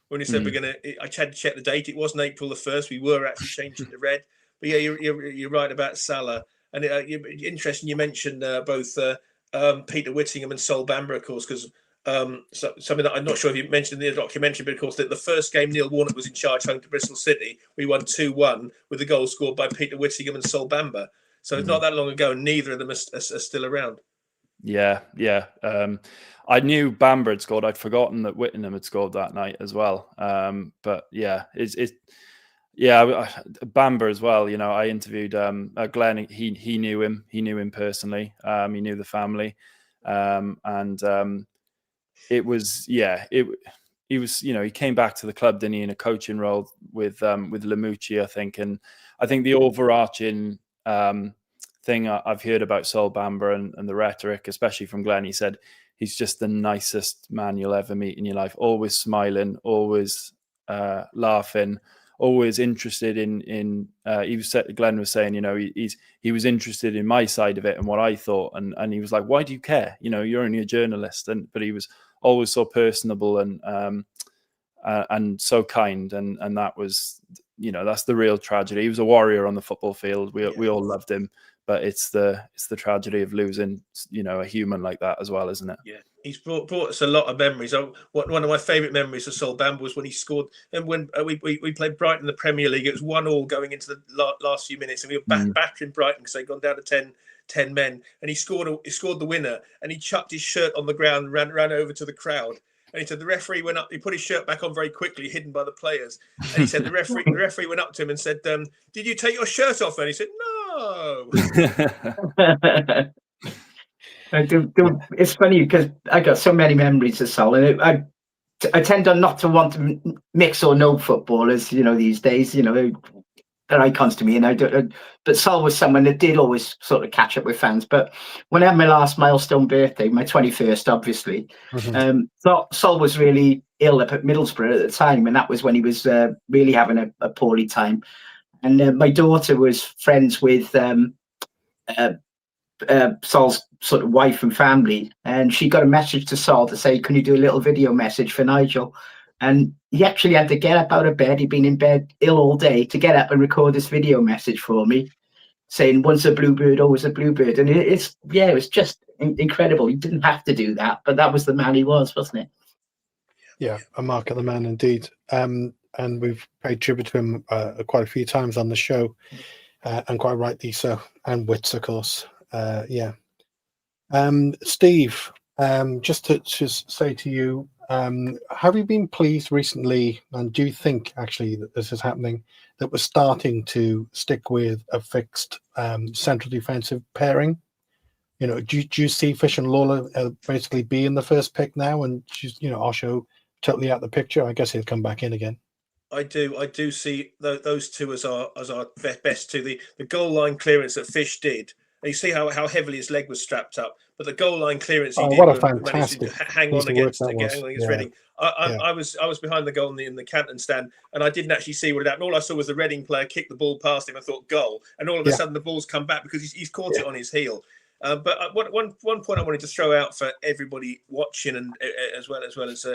[SPEAKER 2] when he said we're going to. I had to check the date. It wasn't April the 1st. We were actually changing to red. But yeah, you're right about Salah. And interesting. You mentioned both Peter Whittingham and Sol Bamba, of course, because something that I'm not sure if you mentioned in the documentary, but of course, the first game Neil Warnock was in charge home to Bristol City, we won 2-1 with the goal scored by Peter Whittingham and Sol Bamba. So it's not that long ago, and neither of them are still around.
[SPEAKER 4] Yeah. I knew Bamber had scored. I'd forgotten that Whittingham had scored that night as well. But yeah, Bamber as well. You know, I interviewed Glenn. He knew him. He knew him personally. He knew the family, and it was he was, you know, he came back to the club, didn't he, in a coaching role with Lamucci, I think. And I think the overarching thing I've heard about Sol Bamba and the rhetoric, especially from Glenn, he said he's just the nicest man you'll ever meet in your life. Always smiling, always laughing, always interested in Glenn was saying, you know, he was interested in my side of it and what I thought, and he was like, why do you care? You know, you're only a journalist. But he was always so personable and so kind, and that was, you know, that's the real tragedy. He was a warrior on the football field. We all loved him, but it's the tragedy of losing, you know, a human like that as well, isn't it?
[SPEAKER 2] Yeah, he's brought us a lot of memories. One of my favourite memories of Sol Bamba was when he scored, and when we played Brighton in the Premier League. It was 1-1 going into the last few minutes, and we were battering Brighton because they'd gone down to 10 men, and he scored the winner, and he chucked his shirt on the ground and ran over to the crowd. And he said the referee went up. He put his shirt back on very quickly, hidden by the players. And he said the referee went up to him and said, "Did you take your shirt off?" And he said, "No."
[SPEAKER 3] It's funny because I got so many memories of Sol, and I tend not to want to mix or know footballers, you know, these days. You know, they're icons to me, and I don't. But Sol was someone that did always sort of catch up with fans. But when I had my last milestone birthday, my 21st, obviously, Sol was really ill up at Middlesbrough at the time, and that was when he was really having a poorly time. And my daughter was friends with Sol's sort of wife and family, and she got a message to Sol to say, can you do a little video message for Nigel? And he actually had to get up out of bed. He'd been in bed ill all day to get up and record this video message for me, saying once a bluebird, always a bluebird. And it was just incredible. He didn't have to do that, but that was the man he was, wasn't it?
[SPEAKER 1] Yeah, a mark of the man indeed. And we've paid tribute to him quite a few times on the show, and quite rightly so. And Wits, of course. Steve, just to say to you, have you been pleased recently, and do you think actually that this is happening, that we're starting to stick with a fixed central defensive pairing? You know, do you see Fish and Lawler basically be in the first pick now, and Osho totally out the picture? I guess he'll come back in again.
[SPEAKER 2] I do see those two as our best two. The goal line clearance that Fish did. And you see how heavily his leg was strapped up, but the goal line clearance he did,
[SPEAKER 1] what a fantastic
[SPEAKER 2] hang on against Reading.
[SPEAKER 1] I
[SPEAKER 2] was behind the goal in the Canton stand, and I didn't actually see what it happened. All I saw was the Reading player kick the ball past him. I thought goal, and all of a sudden the ball's come back because he's caught it on his heel. But one point I wanted to throw out for everybody watching, and as well as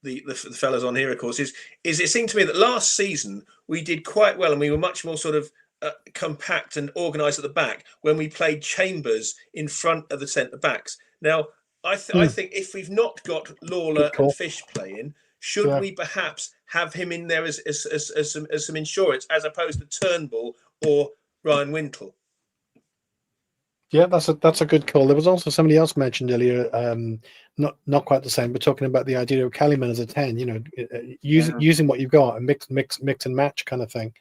[SPEAKER 2] the fellas on here, of course, is it seemed to me that last season we did quite well, and we were much more sort of compact and organised at the back when we played Chambers in front of the centre backs. Now, I think if we've not got Lawler and Fish playing, should we perhaps have him in there as some insurance as opposed to Turnbull or Ryan Wintle?
[SPEAKER 1] Yeah, that's a good call. There was also somebody else mentioned earlier, not quite the same, but talking about the idea of Kellyman as a 10. You know, using what you've got and mix and match kind of thing.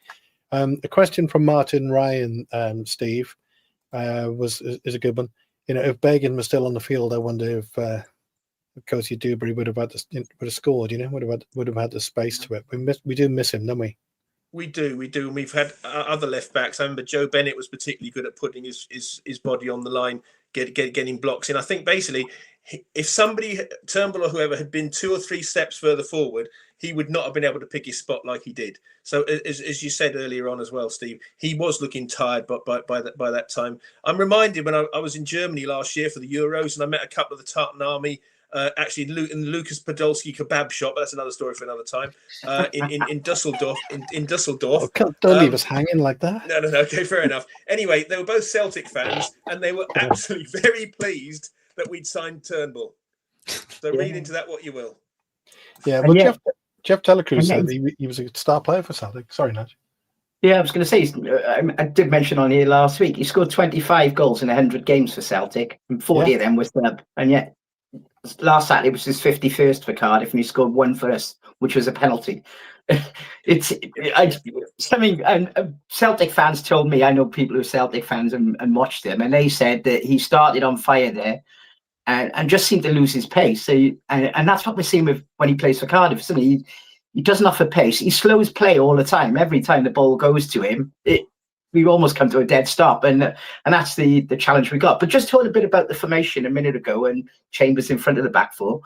[SPEAKER 1] A question from Martin Ryan, Steve, is a good one. You know, if Begin was still on the field, I wonder if Cozy Dewberry would have scored. You know, would have had the space to it. We do miss him, don't we?
[SPEAKER 2] We do. And we've had other left backs. I remember Joe Bennett was particularly good at putting his body on the line, getting blocks in. I think basically, if somebody, Turnbull or whoever, had been 2 or 3 steps further forward, he would not have been able to pick his spot like he did. So as you said earlier on as well, Steve, he was looking tired by that time. I'm reminded when I was in Germany last year for the Euros, and I met a couple of the Tartan Army actually in Lucas Podolski kebab shop. But that's another story for another time. In Dusseldorf, in Dusseldorf.
[SPEAKER 1] Don't leave us hanging like that.
[SPEAKER 2] No. Okay, fair enough. Anyway, they were both Celtic fans, and they were absolutely very pleased that we'd signed Turnbull. So read into that what you will.
[SPEAKER 1] Yeah, well, Jeff Delacruz said he was a star player for Celtic. Sorry, Nudge.
[SPEAKER 3] Yeah, I was going to say, I did mention on here last week, he scored 25 goals in 100 games for Celtic, and 40 of them were sub. And yet, last Saturday was his 51st for Cardiff, and he scored one for us, which was a penalty. Celtic fans told me, I know people who are Celtic fans and watched him, and they said that he started on fire there and just seemed to lose his pace. So, and that's what we're seeing with when he plays for Cardiff, isn't he? He doesn't offer pace. He slows play all the time. Every time the ball goes to him, we almost come to a dead stop. And that's the challenge we got. But just talking a bit about the formation a minute ago and Chambers in front of the back four,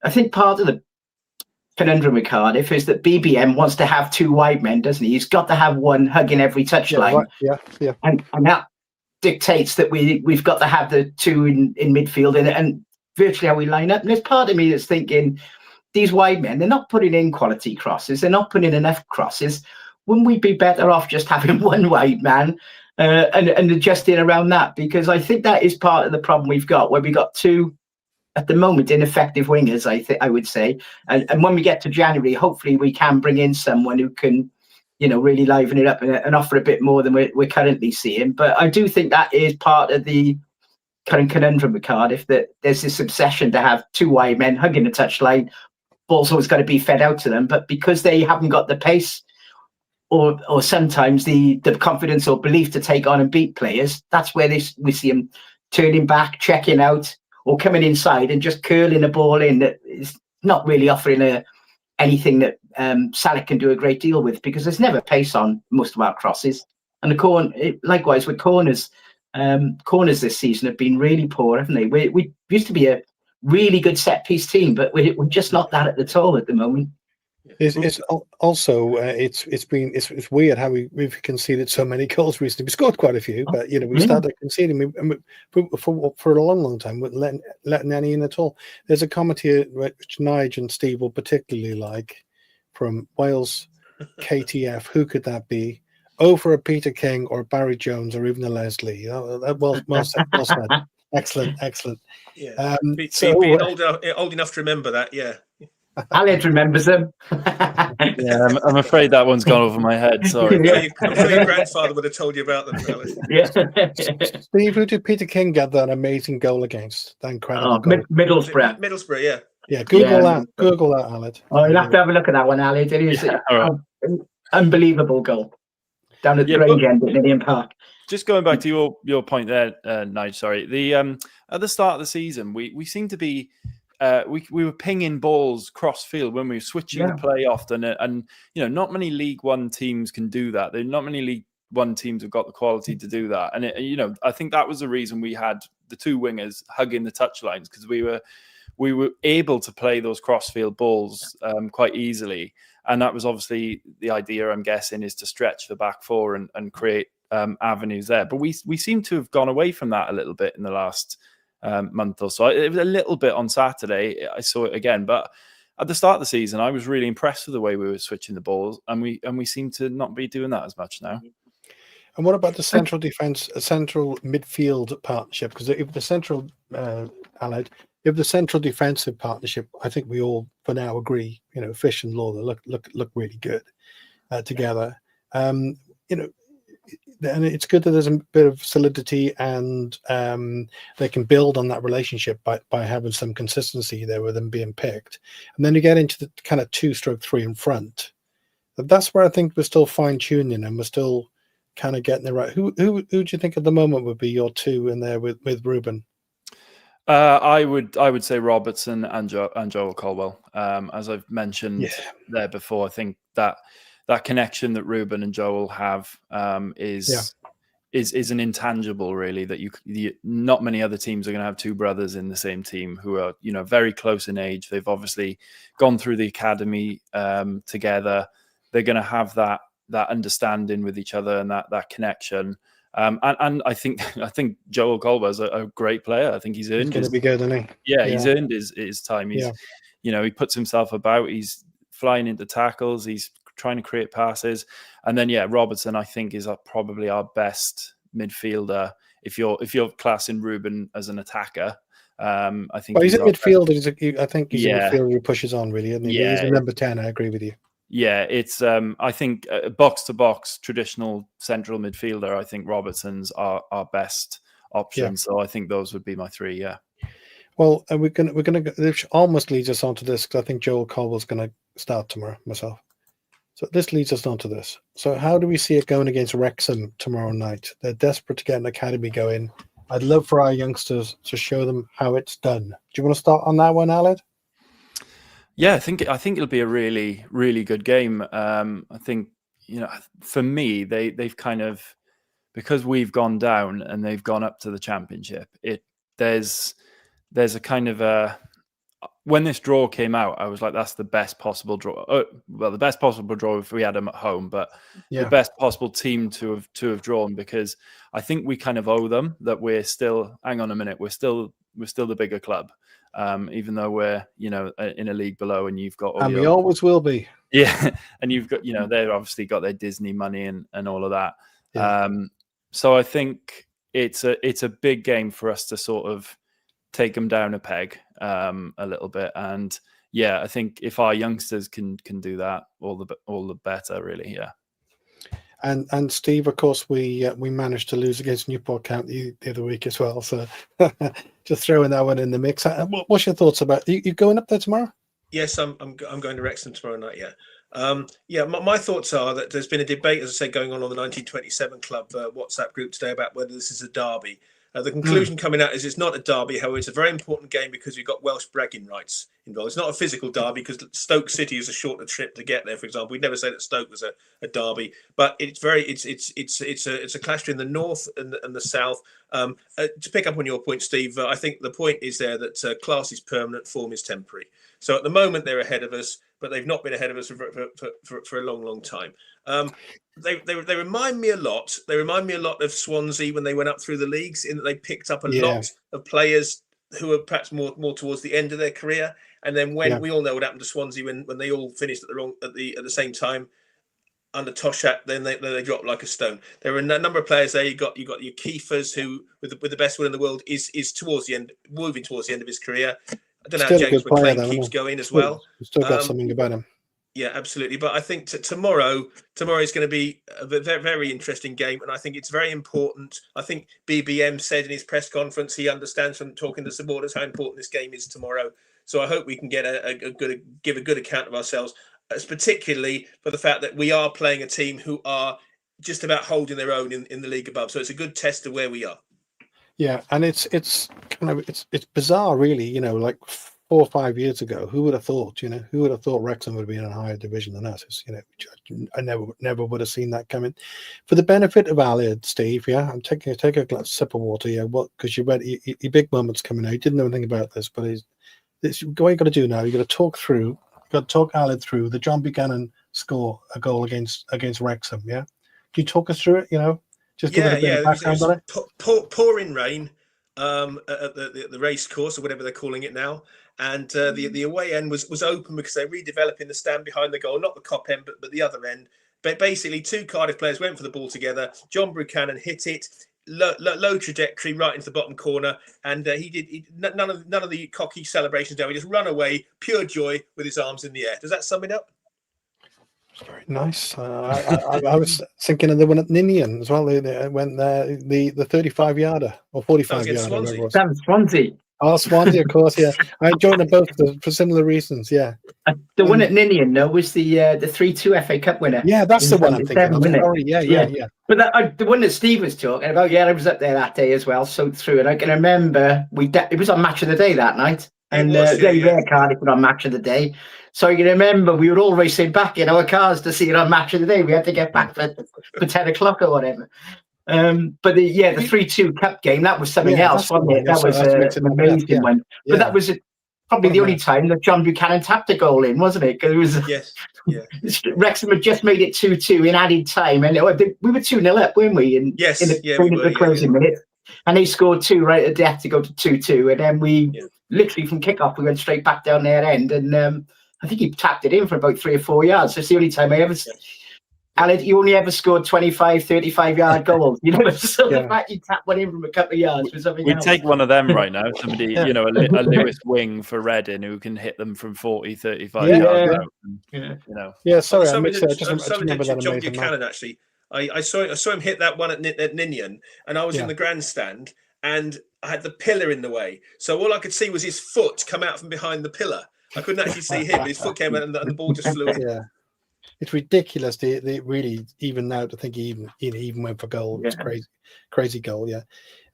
[SPEAKER 3] I think part of the conundrum with Cardiff is that BBM wants to have two wide men, doesn't he? He's got to have one hugging every touchline.
[SPEAKER 1] Yeah.
[SPEAKER 3] And that dictates that we've got to have the two in midfield and virtually how we line up. And there's part of me that's thinking, these wide men, they're not putting in quality crosses. They're not putting in enough crosses. Wouldn't we be better off just having one wide man and adjusting around that? Because I think that is part of the problem we've got, where we got two, at the moment, ineffective wingers, I would say. And when we get to January, hopefully we can bring in someone who can, really liven it up and offer a bit more than we're currently seeing. But I do think that is part of the current conundrum with Cardiff, that there's this obsession to have two wide men hugging the touchline. Ball's always got to be fed out to them, but because they haven't got the pace or sometimes the confidence or belief to take on and beat players, that's where we see them turning back, checking out, or coming inside and just curling the ball in. That is not really offering anything that Salek can do a great deal with, because there's never pace on most of our crosses. And likewise with corners, corners this season have been really poor, haven't they? We used to be a really good set piece team, but we're just not that at all at the moment.
[SPEAKER 1] It's also it's weird how we've conceded so many goals recently. We scored quite a few, but we started conceding for a long time, wouldn't letting any in at all. There's a comment here which Nigel and Steve will particularly like, from Wales KTF. Who could that be? Over a Peter King or Barry Jones or even a Leslie? Well said. Excellent.
[SPEAKER 2] Yeah. Being old enough to remember that, yeah.
[SPEAKER 3] Aled remembers them.
[SPEAKER 4] Yeah, I'm afraid that one's gone over my head. Sorry.
[SPEAKER 2] I'm sure your grandfather would have told you about them, fellas.
[SPEAKER 3] Yeah.
[SPEAKER 1] Steve, who did Peter King get that amazing goal against? That incredible goal?
[SPEAKER 3] Middlesbrough,
[SPEAKER 2] yeah.
[SPEAKER 1] Yeah, Google that, Aled.
[SPEAKER 3] Oh, you'll have to have a look at that one, Aled. It is an unbelievable goal down at the Grange end at Lillian Park.
[SPEAKER 4] Just going back to your point there, Nigel, sorry. At the start of the season, we seem to be we were pinging balls cross field when we were switching the play often, and not many League One teams can do that. Not many League One teams have got the quality to do that, and I think that was the reason we had the two wingers hugging the touchlines, because we were able to play those cross field balls quite easily, and that was obviously the idea. I'm guessing is to stretch the back four and create avenues there. But we seem to have gone away from that a little bit in the last month or so. It was a little bit on Saturday. I saw it again, but at the start of the season, I was really impressed with the way we were switching the balls, and we seem to not be doing that as much now.
[SPEAKER 1] And what about the central midfield partnership? Because if the central if the central defensive partnership, I think we all for now agree, Fish and Lawler look really good together. And it's good that there's a bit of solidity, and they can build on that relationship by having some consistency there with them being picked. And then you get into the kind of 2/3 in front. But that's where I think we're still fine tuning, and we're still kind of getting it right. Who do you think at the moment would be your two in there with Ruben?
[SPEAKER 4] I would say Robertson and Joel Colwell. As I've mentioned there before, I think that connection that Ruben and Joel have is an intangible, really, that not many other teams are going to have two brothers in the same team who are very close in age. They've obviously gone through the academy together. They're going to have that understanding with each other and that connection. And I think Joel Colbert's a great player. I think he's earned.
[SPEAKER 1] He's going to be good, isn't he?
[SPEAKER 4] Yeah, he's earned his time. He's he puts himself about. He's flying into tackles. He's trying to create passes. And then Robertson, I think, is probably our best midfielder. If you're classing Ruben as an attacker, I think
[SPEAKER 1] he's a midfielder. I think he's a midfielder who pushes on, really, isn't he?
[SPEAKER 4] Yeah,
[SPEAKER 1] he's a number 10. I agree with you.
[SPEAKER 4] Yeah, it's I think box to box traditional central midfielder. I think Robertson's our best option. Yeah. So I think those would be my three. Yeah.
[SPEAKER 1] Well, we're gonna which almost leads us on to this, because I think Joel Colwell's going to start tomorrow myself. So this leads us on to this. So how do we see it going against Wrexham tomorrow night? They're desperate to get an academy going. I'd love for our youngsters to show them how it's done. Do you want to start on that one, Aled?
[SPEAKER 4] Yeah, I think it'll be a really, really good game. I think, for me, they've kind of, because we've gone down and they've gone up to the Championship, there's a kind of a, when this draw came out, I was like, that's the best possible draw. The best possible draw if we had them at home, but the best possible team to have drawn, because I think we kind of owe them that we're still, hang on a minute, we're still the bigger club. Even though we're, in a league below, and you've got,
[SPEAKER 1] we always will be.
[SPEAKER 4] Yeah. And you've got, they've obviously got their Disney money and all of that. Yeah. So I think it's a big game for us to sort of take them down a peg a little bit. And I think if our youngsters can do that, all the better, really. Yeah.
[SPEAKER 1] And Steve, of course, we managed to lose against Newport County the other week as well. So just throwing that one in the mix. What's your thoughts about you going up there tomorrow?
[SPEAKER 2] Yes, I'm going to Wrexham tomorrow night. Yeah. My thoughts are that there's been a debate, as I said, going on the 1927 Club WhatsApp group today about whether this is a derby. The conclusion coming out is it's not a derby. However, it's a very important game because we've got Welsh bragging rights involved. It's not a physical derby because Stoke City is a shorter trip to get there. For example, we'd never say that Stoke was a derby, but it's a clash between the north and the south. To pick up on your point, Steve, I think the point is there that class is permanent, form is temporary. So at the moment they're ahead of us, but they've not been ahead of us for a long time. They remind me a lot. They remind me a lot of Swansea when they went up through the leagues, in that they picked up a lot of players who were perhaps more towards the end of their career. And then when we all know what happened to Swansea when they all finished at the same time under Toshack, then they dropped like a stone. There were a number of players there. You got your Kiefers, who with the best will in the world is towards the end, moving towards the end of his career. I don't know how James McClain keeps going as well.
[SPEAKER 1] Still got something about him.
[SPEAKER 2] Yeah, absolutely. But I think tomorrow is going to be a very, very interesting game. And I think it's very important. I think BBM said in his press conference, he understands from talking to supporters how important this game is tomorrow. So I hope we can get give a good account of ourselves, particularly for the fact that we are playing a team who are just about holding their own in the league above. So it's a good test of where we are. Yeah,
[SPEAKER 1] and it's bizarre, really. Like 4 or 5 years ago, who would have thought? Who would have thought Wrexham would be in a higher division than us? I never would have seen that coming. For the benefit of Aled, Steve, I'm take a sip of water here. Because you read your big moment's coming out. You didn't know anything about this, but what you got to do now. You got to talk Aled through the John Buchanan score a goal against Wrexham. Yeah, can you talk us through it? Just give it a bit of background on it.
[SPEAKER 2] Pouring rain at the race course, or whatever they're calling it now, and the away end was open because they're redeveloping the stand behind the goal, not the Kop end, but the other end. But basically, two Cardiff players went for the ball together. John Buchanan hit it, low trajectory right into the bottom corner, and none of the cocky celebrations down. He just run away, pure joy, with his arms in the air. Does that sum it up?
[SPEAKER 1] Very nice. I was thinking of the one at Ninian as well. They went there, the 35-yarder or 45-yarder.
[SPEAKER 3] That was Swansea.
[SPEAKER 1] Oh, Swansea, of course. Yeah, I enjoyed them both for similar reasons. Yeah.
[SPEAKER 3] The one at Ninian, though, was the 3-2 FA Cup winner.
[SPEAKER 1] Yeah, that's the one I'm thinking of. Sorry. Yeah.
[SPEAKER 3] But the one that Steve was talking about, I was up there that day as well, so through it. I can remember it was on Match of the Day that night. And Cardiff were on Match of the Day. So you can remember we were all racing back in our cars to see it on Match of the Day. We had to get back for 10 o'clock or whatever. But the 3-2 cup game, that was something else, wasn't it? That was an amazing one. But that was probably
[SPEAKER 1] What a
[SPEAKER 3] the only
[SPEAKER 1] match.
[SPEAKER 3] time that John Buchanan tapped a goal in, wasn't it? Because it was
[SPEAKER 2] Yes, yeah,
[SPEAKER 3] Wrexham had just made it 2-2 in added time, and we were 2-0 up, weren't we? In
[SPEAKER 2] yes,
[SPEAKER 3] the,
[SPEAKER 2] yeah, we were,
[SPEAKER 3] the closing minute, and they scored 2 right at death to go to 2-2, and then we literally from kickoff we went straight back down their end, and I think he tapped it in for about 3 or 4 yards. So it's the only time I ever. And you only ever scored 25, 35-yard goals, you know. So the fact you tap one in from a couple of yards was something
[SPEAKER 4] We'd
[SPEAKER 3] else.
[SPEAKER 4] take one of them right now. Somebody, you know, a Lewis Wing for Reading who can hit them from 40, 35 yards out. And, you know.
[SPEAKER 1] Yeah, sorry, I
[SPEAKER 2] somebody
[SPEAKER 1] mixed it. I just remember that
[SPEAKER 2] John
[SPEAKER 1] amazing
[SPEAKER 2] Buchanan,
[SPEAKER 1] match.
[SPEAKER 2] actually. I saw him hit that one at Ninian, and I was in the grandstand, and I had the pillar in the way. So all I could see was his foot come out from behind the pillar. I couldn't actually see him, but his foot came out and the ball just flew in.
[SPEAKER 1] Yeah. It's ridiculous. They really, even now, to think he even went for goal. It's crazy goal. Yeah.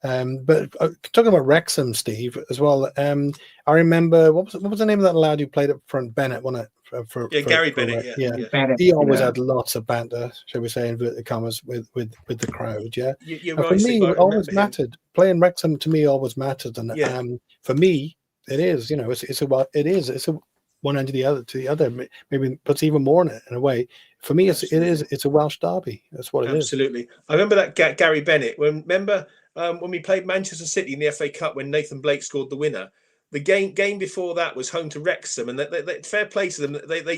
[SPEAKER 1] But talking about Wrexham, Steve, as well. I remember what was the name of that lad who played up front? Bennett, wasn't it?
[SPEAKER 2] Gary Bennett.
[SPEAKER 3] Bennett,
[SPEAKER 1] he always had lots of banter, shall we say, inverted commas, with the crowd. Yeah.
[SPEAKER 2] You're
[SPEAKER 1] and
[SPEAKER 2] right.
[SPEAKER 1] for me,
[SPEAKER 2] Steve,
[SPEAKER 1] it always mattered. Playing Wrexham to me always mattered, and for me, it is. You know, it's a one end to the other, maybe puts even more in it in a way. For me, it's a Welsh derby. That's what it is.
[SPEAKER 2] Absolutely. I remember that Gary Bennett. When we played Manchester City in the FA Cup when Nathan Blake scored the winner. The game before that was home to Wrexham, and they fair play to them. They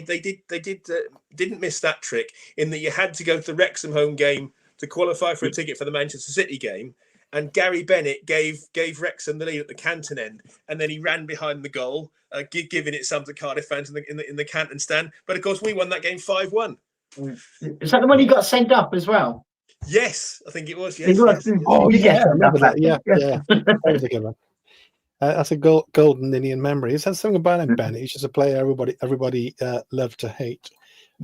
[SPEAKER 2] didn't miss that trick in that you had to go to the Wrexham home game to qualify for a ticket for the Manchester City game. And Gary Bennett gave Wrexham the lead at the Canton end, and then he ran behind the goal, giving it some to Cardiff fans in the Canton stand. But of course, we won that game 5-1.
[SPEAKER 3] Is that the one he got sent up as well?
[SPEAKER 2] Yes, I think it was. Yes,
[SPEAKER 3] He was.
[SPEAKER 2] yes.
[SPEAKER 1] Oh yeah, I remember
[SPEAKER 3] that.
[SPEAKER 1] that. Yeah. That was a good one. That's a golden Indian memory. It says something about him, Ben. He's just a player everybody loved to hate.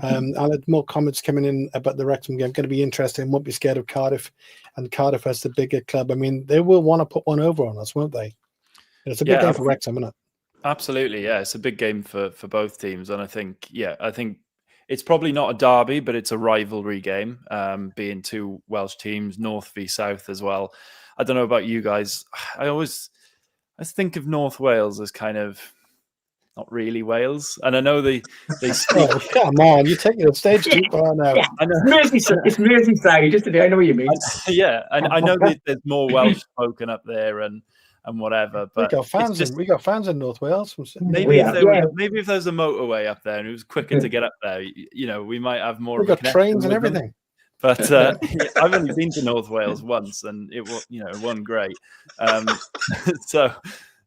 [SPEAKER 1] I'll have more comments coming in about the Wrexham game. Going to be interesting. Won't be scared of Cardiff, and Cardiff as the bigger club. I mean, they will want to put one over on us, won't they? And it's a big game for Wrexham, isn't it?
[SPEAKER 4] Absolutely, yeah. It's a big game for both teams, and I think it's probably not a derby, but it's a rivalry game. Being two Welsh teams, North v South as well. I don't know about you guys. I think of North Wales as kind of not really Wales, and I know they speak.
[SPEAKER 1] Oh, come on, you're taking the stage too far now.
[SPEAKER 3] Yeah. I know. It's Merseyside, just today. I know what you mean.
[SPEAKER 4] Yeah, and I know there's more Welsh spoken up there and whatever. But
[SPEAKER 1] we got fans in North Wales.
[SPEAKER 4] Maybe if there's a motorway up there and it was quicker to get up there, you know, we might have more.
[SPEAKER 1] We've got trains and everything.
[SPEAKER 4] But I've only been to North Wales once, and it wasn't great.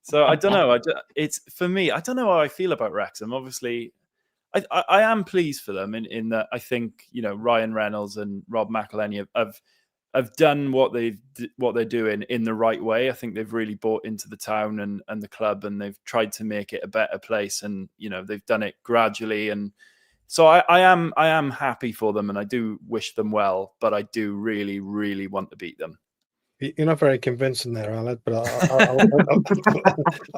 [SPEAKER 4] So I don't know. It's for me. I don't know how I feel about Wrexham. Obviously, I am pleased for them in that I think Ryan Reynolds and Rob McElhenney have done what they're doing in the right way. I think they've really bought into the town and the club, and they've tried to make it a better place. And they've done it gradually. And so I am happy for them, and I do wish them well. But I do really, really want to beat them.
[SPEAKER 1] You're not very convincing there, Alan, but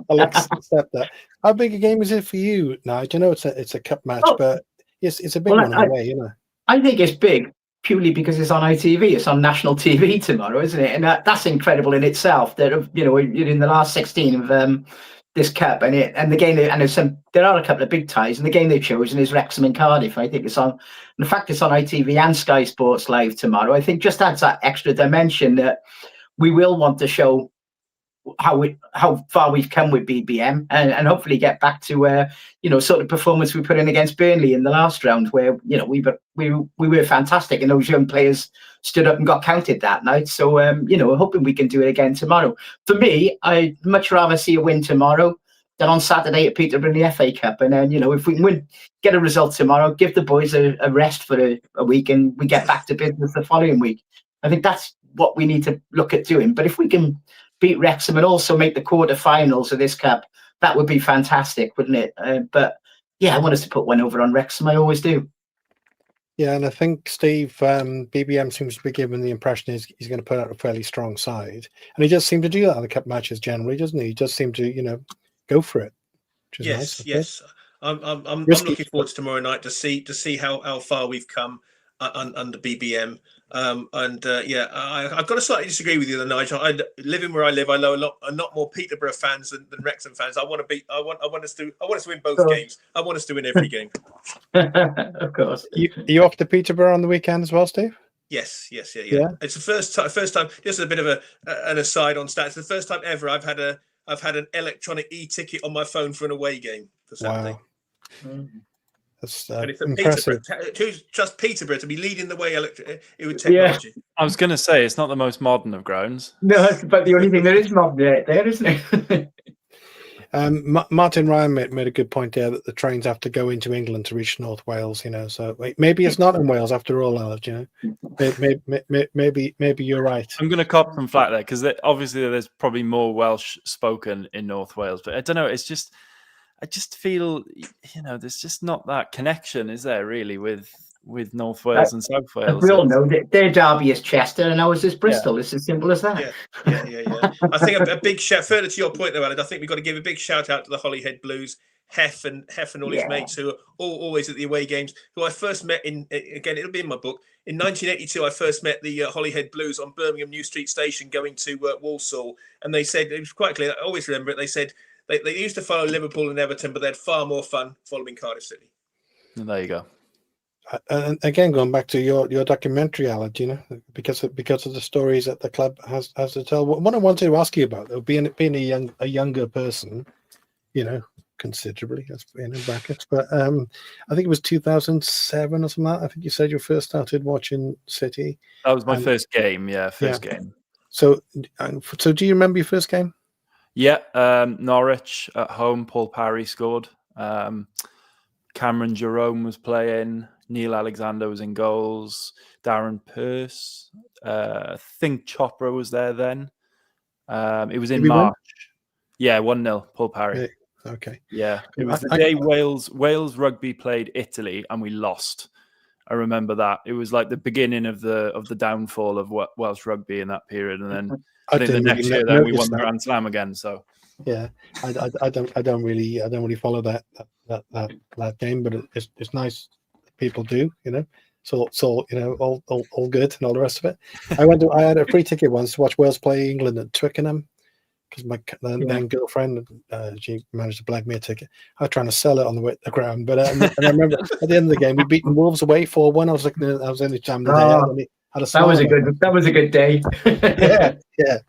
[SPEAKER 1] I'll accept that. How big a game is it for you, Nigel? I know it's a cup match, but it's a big one in a way,
[SPEAKER 3] I think it's big purely because it's on ITV. It's on national TV tomorrow, isn't it? And that's incredible in itself. That in the last 16 of this cup, and the game, there are a couple of big ties, and the game they've chosen is Wrexham and Cardiff. I think it's on. In fact, it's on ITV and Sky Sports Live tomorrow. I think just adds that extra dimension that we will want to show how far we've come with BBM, and hopefully get back to sort of performance we put in against Burnley in the last round, where we were fantastic and those young players stood up and got counted that night. So we're hoping we can do it again tomorrow. For me, I'd much rather see a win tomorrow than on Saturday at Peterborough in the FA Cup. And then if we can get a result tomorrow, give the boys a rest for a week, and we get back to business the following week. I think that's what we need to look at doing. But if we can beat Wrexham and also make the quarterfinals of this cup, that would be fantastic, wouldn't it? But yeah, I want us to put one over on Wrexham. I always do.
[SPEAKER 1] Yeah, and I think Steve, BBM seems to be given the impression he's going to put out a fairly strong side, and he does seem to do that in the cup matches generally, doesn't he? He does seem to go for it. Which is nice,
[SPEAKER 2] yes. I'm looking forward to tomorrow night to see how far we've come under BBM. I've got to slightly disagree with you, though, Nigel. Living where I live, I know a lot more Peterborough fans than Wrexham fans. I want us to win both games. I want us to win every game.
[SPEAKER 3] Of course.
[SPEAKER 1] You off to Peterborough on the weekend as well, Steve?
[SPEAKER 2] Yes. It's the first time. Just a bit of an aside on stats. The first time ever I've had an electronic e-ticket on my phone for an away game for Saturday.
[SPEAKER 1] Wow. That's
[SPEAKER 2] And it's
[SPEAKER 1] impressive.
[SPEAKER 2] Just Peterborough to be leading the way with technology.
[SPEAKER 4] Yeah. I was going to say, it's not the most modern of grounds.
[SPEAKER 3] No, it's about the only thing there is modern there, isn't it?
[SPEAKER 1] Martin Ryan made a good point there that the trains have to go into England to reach North Wales. So maybe it's not in Wales after all, Alex. Maybe you're right.
[SPEAKER 4] I'm going to cop some flack there because obviously there's probably more Welsh spoken in North Wales, but I don't know. I just feel there's just not that connection, is there? Really, with North Wales and South Wales.
[SPEAKER 3] We all know that their derby is Chester and ours is Bristol. It's as simple as that.
[SPEAKER 2] Yeah. I think a big shout, further to your point, though, Alan, I think we've got to give a big shout out to the Holyhead Blues, Hef and all his mates who are always at the away games, who I first met again, it'll be in my book. In 1982, I first met the Holyhead Blues on Birmingham New Street Station going to Walsall. And they said, it was quite clear, I always remember it, they said they used to follow Liverpool and Everton, but they had far more fun following Cardiff City.
[SPEAKER 4] And there you go.
[SPEAKER 1] And again, going back to your documentary, Alan, because of the stories that the club has to tell. What I wanted to ask you about, though, being a younger person, considerably, that's in brackets, but I think it was 2007 or something like that. I think you said you first started watching City.
[SPEAKER 4] That was my first game. First game.
[SPEAKER 1] So do you remember your first game?
[SPEAKER 4] Yeah, Norwich at home. Paul Parry scored. Cameron Jerome was playing. Neil Alexander was in goals. Darren Pearce. I think Chopra was there then. It was in March. Yeah, 1-0, Paul Parry.
[SPEAKER 1] Yeah, okay.
[SPEAKER 4] Yeah, it was the day Wales rugby played Italy and we lost. I remember that. It was like the beginning of the downfall of Welsh rugby in that period, and then I think the next year then we won the Grand Slam again. So
[SPEAKER 1] yeah, I don't really follow that game, but it's nice people do, So all good and all the rest of it. I had a free ticket once to watch Wales play England at Twickenham because my then girlfriend she managed to blag me a ticket. I was trying to sell it on the way to the ground, but and I remember at the end of the game we beaten Wolves away 4-1. I was like, that was the only time of the day.
[SPEAKER 3] That was a good day.
[SPEAKER 1] yeah.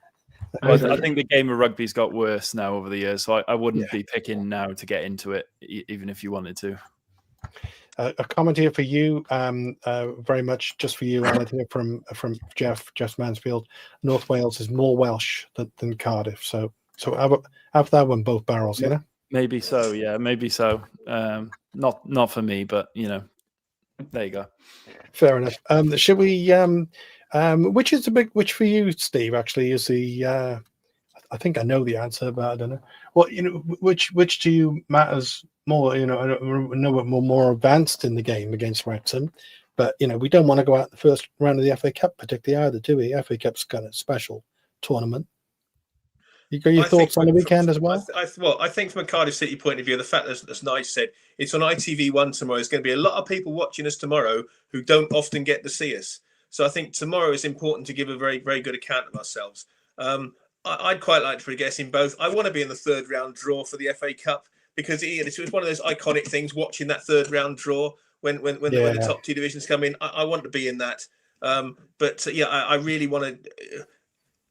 [SPEAKER 4] I think the game of rugby's got worse now over the years, so I wouldn't be picking now to get into it, even if you wanted to.
[SPEAKER 1] A comment here for you, very much just for you, Alan, here from Jeff Mansfield. North Wales is more Welsh than Cardiff, so have that one both barrels,
[SPEAKER 4] Maybe so, yeah, maybe so. Not for me, but there you go.
[SPEAKER 1] Fair enough. Should we? Which for you, Steve? Actually, is the? I think I know the answer, but I don't know. Well, which to you matters more? I know we're more advanced in the game against Wrexham, but we don't want to go out the first round of the FA Cup particularly either, do we? FA Cup's kind of special tournament. You got your thoughts on the weekend as well?
[SPEAKER 2] I think from a Cardiff City point of view, the fact that, as Nigel said, it's on ITV1 tomorrow. There's going to be a lot of people watching us tomorrow who don't often get to see us. So I think tomorrow is important to give a very, very good account of ourselves. I'd quite like to progress in both. I want to be in the third round draw for the FA Cup because it's one of those iconic things, watching that third round draw when the top two divisions come in. I want to be in that. I really want to...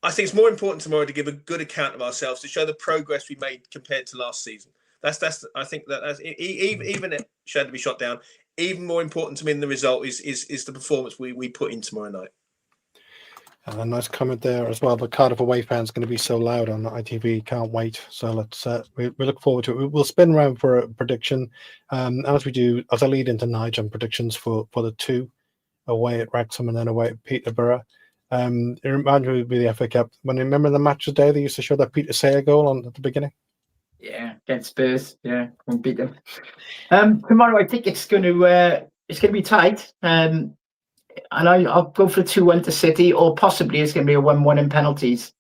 [SPEAKER 2] I think it's more important tomorrow to give a good account of ourselves, to show the progress we made compared to last season. I think that's even it had to be shot down. Even more important to me than the result is the performance we put in tomorrow night.
[SPEAKER 1] A nice comment there as well. The Cardiff away fans going to be so loud on ITV. Can't wait. So let's we look forward to it. We'll spin around for a prediction as we do, as I lead into Nigel on predictions for the two away at Wrexham and then away at Peterborough. It reminds me of the FA Cup. When you remember the match today, they used to show that Peter Sayer goal at the beginning.
[SPEAKER 3] Yeah, against Spurs. Yeah, won't beat them. Tomorrow, I think it's going to be tight. And I'll go for 2-1 to City, or possibly it's going to be a 1-1 in penalties.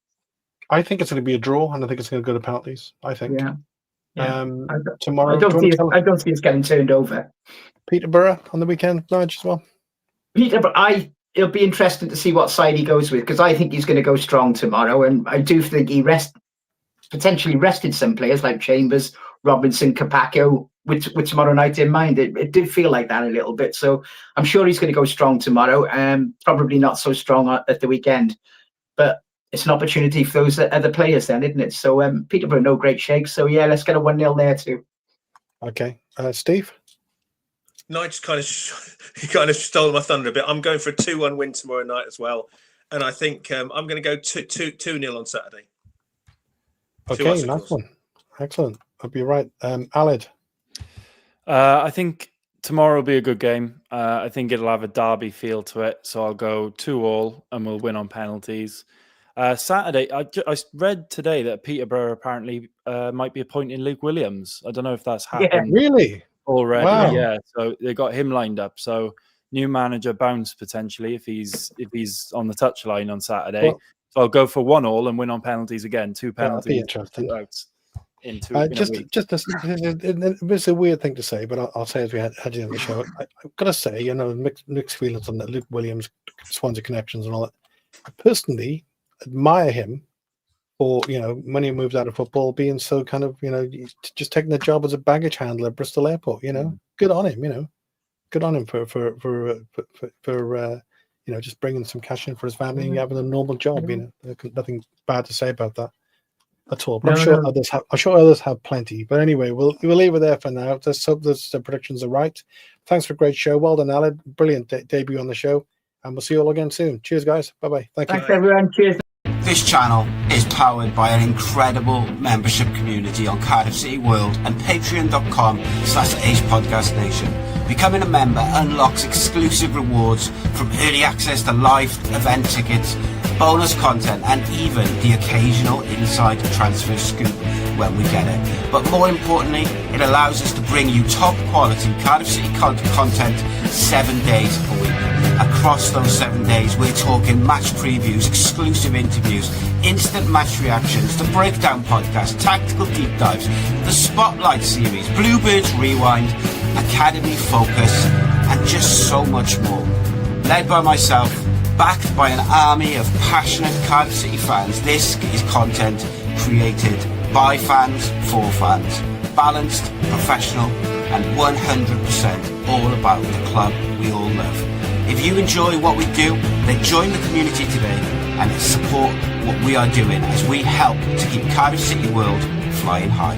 [SPEAKER 1] I think it's going to be a draw, and I think it's going to go to penalties. I think.
[SPEAKER 3] Yeah.
[SPEAKER 1] Tomorrow,
[SPEAKER 3] I don't see it's getting turned over.
[SPEAKER 1] Peterborough on the weekend, Nigel, as well.
[SPEAKER 3] Peterborough, it'll be interesting to see what side he goes with, because I think he's going to go strong tomorrow, and I do think he potentially rested some players like Chambers, Robinson, Capaccio with tomorrow night in mind. It did feel like that a little bit, so I'm sure he's going to go strong tomorrow. Probably not so strong at the weekend, but it's an opportunity for those other players then, isn't it? So Peterborough, no great shake. So yeah, let's get a 1-0 there too.
[SPEAKER 1] Okay, Steve.
[SPEAKER 2] Nigel kind of stole my thunder a bit. I'm going for a 2-1 win tomorrow night as well, and I think I'm going to go 2-0 on Saturday.
[SPEAKER 1] Okay, nice one. Excellent. I'll be right. Aled.
[SPEAKER 4] I think tomorrow will be a good game. I think it'll have a derby feel to it. So I'll go 2-2 and we'll win on penalties. Saturday, I read today that Peterborough apparently might be appointing Luke Williams. I don't know if that's happened.
[SPEAKER 1] Yeah, really?
[SPEAKER 4] Already,
[SPEAKER 1] Wow.
[SPEAKER 4] Yeah. So they got him lined up. So new manager bounce potentially if he's on the touchline on Saturday.
[SPEAKER 1] Well,
[SPEAKER 4] so I'll go for 1-1 and win on penalties again. 2 penalties.
[SPEAKER 1] That'll be interesting.
[SPEAKER 4] 2 outs in
[SPEAKER 1] it's a weird thing to say, but I'll say as we had you on the show, I've got to say, mixed feelings on that Luke Williams, Swansea connections and all that. I personally admire him for, when he moved out of football, being so kind of, just taking the job as a baggage handler at Bristol Airport. Good on him. Good on him for just bringing some cash in for his family and having a normal job. Nothing bad to say about that at all. But I'm sure others have plenty. But anyway, we'll leave it there for now. Let's hope the predictions are right. Thanks for a great show. Well done, Aled. Brilliant debut on the show, and we'll see you all again soon. Cheers, guys. Bye-bye.
[SPEAKER 3] Thanks everyone. Cheers.
[SPEAKER 5] This channel is powered by an incredible membership community on Cardiff City World and patreon.com/Ace Podcast Nation. Becoming a member unlocks exclusive rewards from early access to live event tickets, bonus content, and even the occasional inside transfer scoop when we get it. But more importantly, it allows us to bring you top quality Cardiff City content 7 days a week. Across those 7 days, we're talking match previews, exclusive interviews, instant match reactions, the breakdown podcast, tactical deep dives, the spotlight series, Bluebirds Rewind, Academy Focus, and just so much more. Led by myself, backed by an army of passionate Cardiff City fans, this is content created by fans for fans. Balanced, professional, and 100% all about the club we all love. If you enjoy what we do, then join the community today and support what we are doing as we help to keep Cardiff City World flying high.